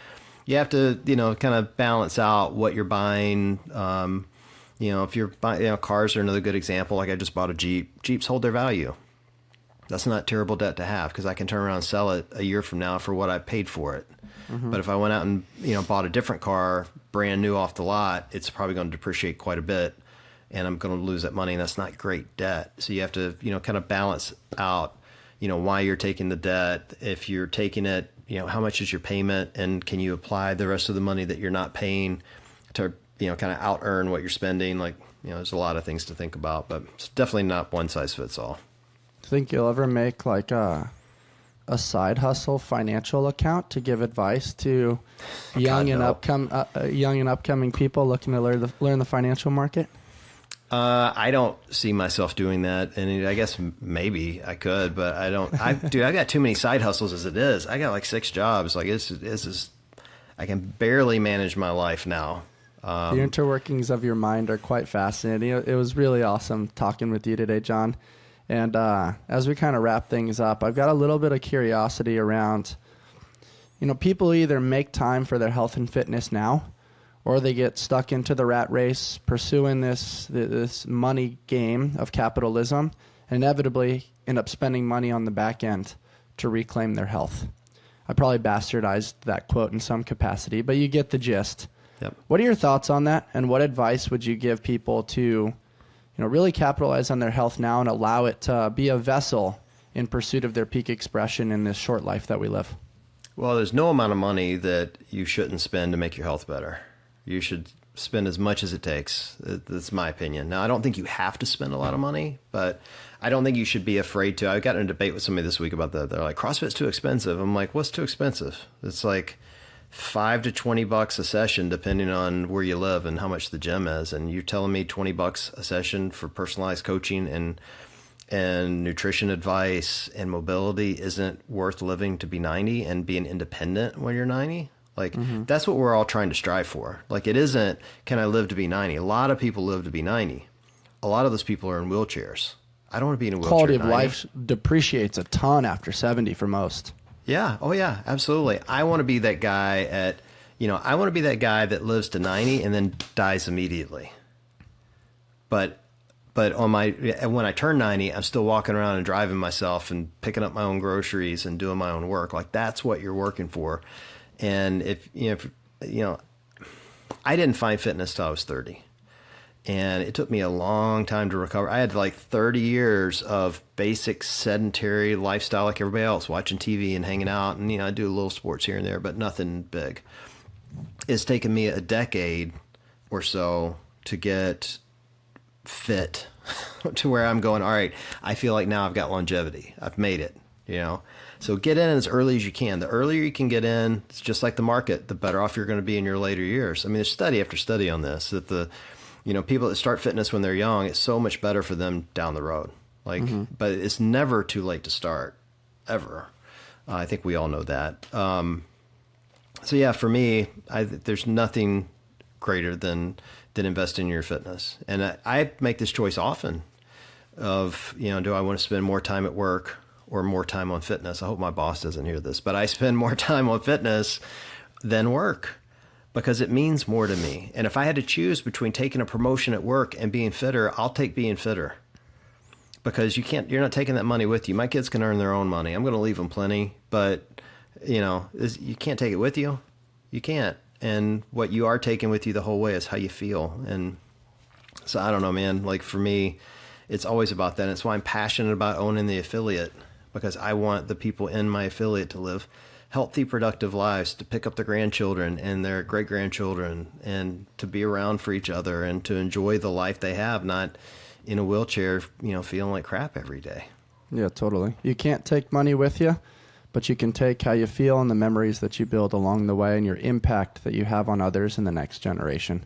you have to, kind of balance out what you're buying. If you're buying, cars are another good example. Like, I just bought a Jeep. Jeeps hold their value. That's not terrible debt to have, because I can turn around and sell it a year from now for what I paid for it. Mm-hmm. But if I went out and, bought a different car, brand new off the lot, it's probably going to depreciate quite a bit, and I'm going to lose that money, and that's not great debt. So you have to, kind of balance out, why you're taking the debt. If you're taking it, how much is your payment, and can you apply the rest of the money that you're not paying to, kind of out earn what you're spending? Like, there's a lot of things to think about, but it's definitely not one size fits all. Think you'll ever make like a side hustle financial account to give advice to young and upcoming people looking to learn the financial market? I don't see myself doing that, and I guess maybe I could, but I don't. I got too many side hustles as it is. I got like 6 jobs. Like, I can barely manage my life now. The interworkings of your mind are quite fascinating. It was really awesome talking with you today, John. And as we kind of wrap things up, I've got a little bit of curiosity around, people either make time for their health and fitness now, or they get stuck into the rat race pursuing this money game of capitalism, and inevitably end up spending money on the back end to reclaim their health. I probably bastardized that quote in some capacity, but you get the gist. Yep. What are your thoughts on that, and what advice would you give people to really capitalize on their health now and allow it to be a vessel in pursuit of their peak expression in this short life that we live? Well, there's no amount of money that you shouldn't spend to make your health better. You should spend as much as it takes. That's my opinion. Now, I don't think you have to spend a lot of money, but I don't think you should be afraid to. I got in a debate with somebody this week about that. They're like, CrossFit's too expensive. I'm like, what's too expensive? It's like $5 to $20 a session, depending on where you live and how much the gym is. And you're telling me $20 a session for personalized coaching and nutrition advice and mobility isn't worth living to be 90 and being independent when you're 90? Like, that's what we're all trying to strive for. Like, it isn't, can I live to be 90? A lot of people live to be 90. A lot of those people are in wheelchairs. I don't want to be in a wheelchair. Quality of life depreciates a ton after 70 for most. Yeah. Oh, yeah. Absolutely. I want to be that guy I want to be that guy that lives to 90 and then dies immediately. But when I turn 90, I'm still walking around and driving myself and picking up my own groceries and doing my own work. Like, that's what you're working for. And if I didn't find fitness till I was 30. And it took me a long time to recover. I had like 30 years of basic sedentary lifestyle like everybody else, watching TV and hanging out. And, I do a little sports here and there, but nothing big. It's taken me a decade or so to get fit to where I'm going, all right, I feel like now I've got longevity. I've made it, So get in as early as you can. The earlier you can get in, it's just like the market, the better off you're going to be in your later years. I mean, there's study after study on this, that people that start fitness when they're young, it's so much better for them down the road. Like, but it's never too late to start, ever. I think we all know that. So yeah, for me, there's nothing greater than investing in your fitness. And I make this choice often of, do I want to spend more time at work or more time on fitness? I hope my boss doesn't hear this, but I spend more time on fitness than work, because it means more to me. And if I had to choose between taking a promotion at work and being fitter, I'll take being fitter, because you're not taking that money with you. My kids can earn their own money. I'm going to leave them plenty, but you can't take it with you. You can't. And what you are taking with you the whole way is how you feel. And so I don't know, man, like for me, it's always about that. And it's why I'm passionate about owning the affiliate, because I want the people in my affiliate to live healthy, productive lives, to pick up their grandchildren and their great-grandchildren, and to be around for each other and to enjoy the life they have, not in a wheelchair, feeling like crap every day. Yeah, totally. You can't take money with you, but you can take how you feel and the memories that you build along the way and your impact that you have on others in the next generation.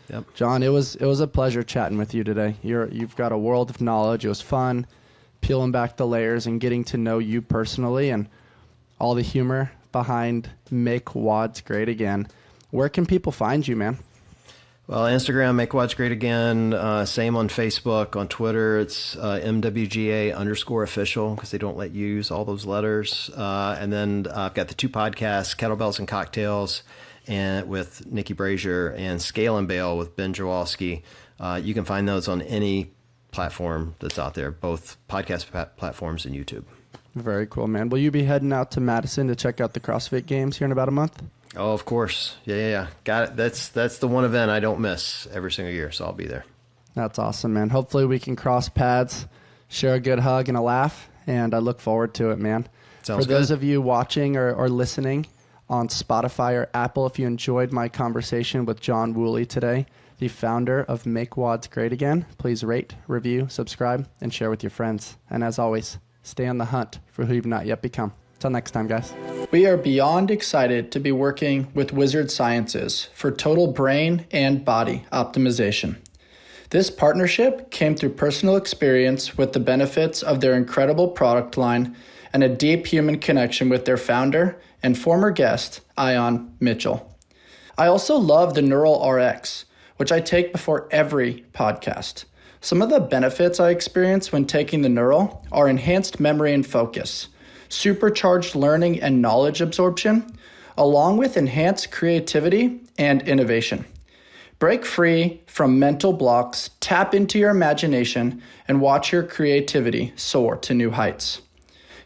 Yep. John, it was a pleasure chatting with you today. You've got a world of knowledge. It was fun peeling back the layers and getting to know you personally and all the humor behind Make WODs Great Again. Where can people find you, man? Well, Instagram, Make WODs Great Again. Same on Facebook. On Twitter, it's MWGA_official, because they don't let you use all those letters. And then I've got the 2 podcasts, Kettlebells and Cocktails, and with Nikki Brazier, and Scale and Bale with Ben Jaworski. You can find those on any platform that's out there, both podcast platforms and YouTube. Very cool, man. Will you be heading out to Madison to check out the CrossFit Games here in about a month? Oh, of course. Yeah. Got it. That's the one event I don't miss every single year, so I'll be there. That's awesome, man. Hopefully we can cross paths, share a good hug and a laugh, and I look forward to it, man. Sounds For those good. of you watching or listening on Spotify or Apple, if you enjoyed my conversation with John Wooley today, the founder of Make WODs Great Again, please rate, review, subscribe, and share with your friends. And as always, stay on the hunt for who you've not yet become. Till next time, guys. We are beyond excited to be working with Wizard Sciences for total brain and body optimization. This partnership came through personal experience with the benefits of their incredible product line and a deep human connection with their founder and former guest, Ion Mitchell. I also love the Neural RX, which I take before every podcast. Some of the benefits I experience when taking the Neural are enhanced memory and focus, supercharged learning and knowledge absorption, along with enhanced creativity and innovation. Break free from mental blocks, tap into your imagination, and watch your creativity soar to new heights.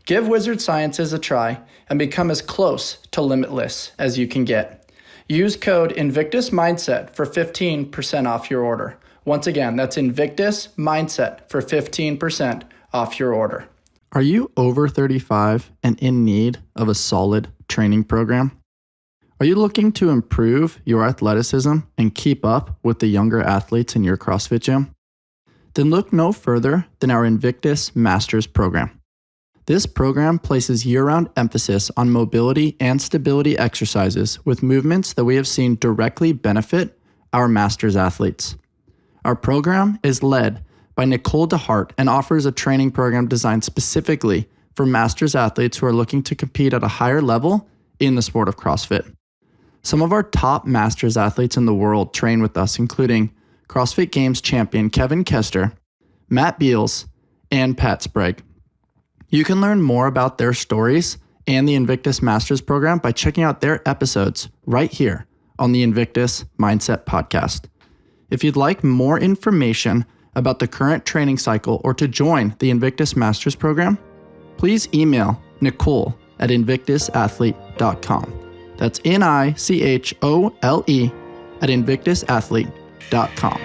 Give Wizard Sciences a try and become as close to limitless as you can get. Use code Invictus Mindset for 15% off your order. Once again, that's Invictus Mindset for 15% off your order. Are you over 35 and in need of a solid training program? Are you looking to improve your athleticism and keep up with the younger athletes in your CrossFit gym? Then look no further than our Invictus Masters program. This program places year-round emphasis on mobility and stability exercises with movements that we have seen directly benefit our Masters athletes. Our program is led by Nicole DeHart and offers a training program designed specifically for Masters athletes who are looking to compete at a higher level in the sport of CrossFit. Some of our top Masters athletes in the world train with us, including CrossFit Games champion Kevin Kester, Matt Beals, and Pat Sprague. You can learn more about their stories and the Invictus Masters program by checking out their episodes right here on the Invictus Mindset Podcast. If you'd like more information about the current training cycle or to join the Invictus Masters program, please email Nicole at invictusathlete.com. That's NICHOLE at invictusathlete.com.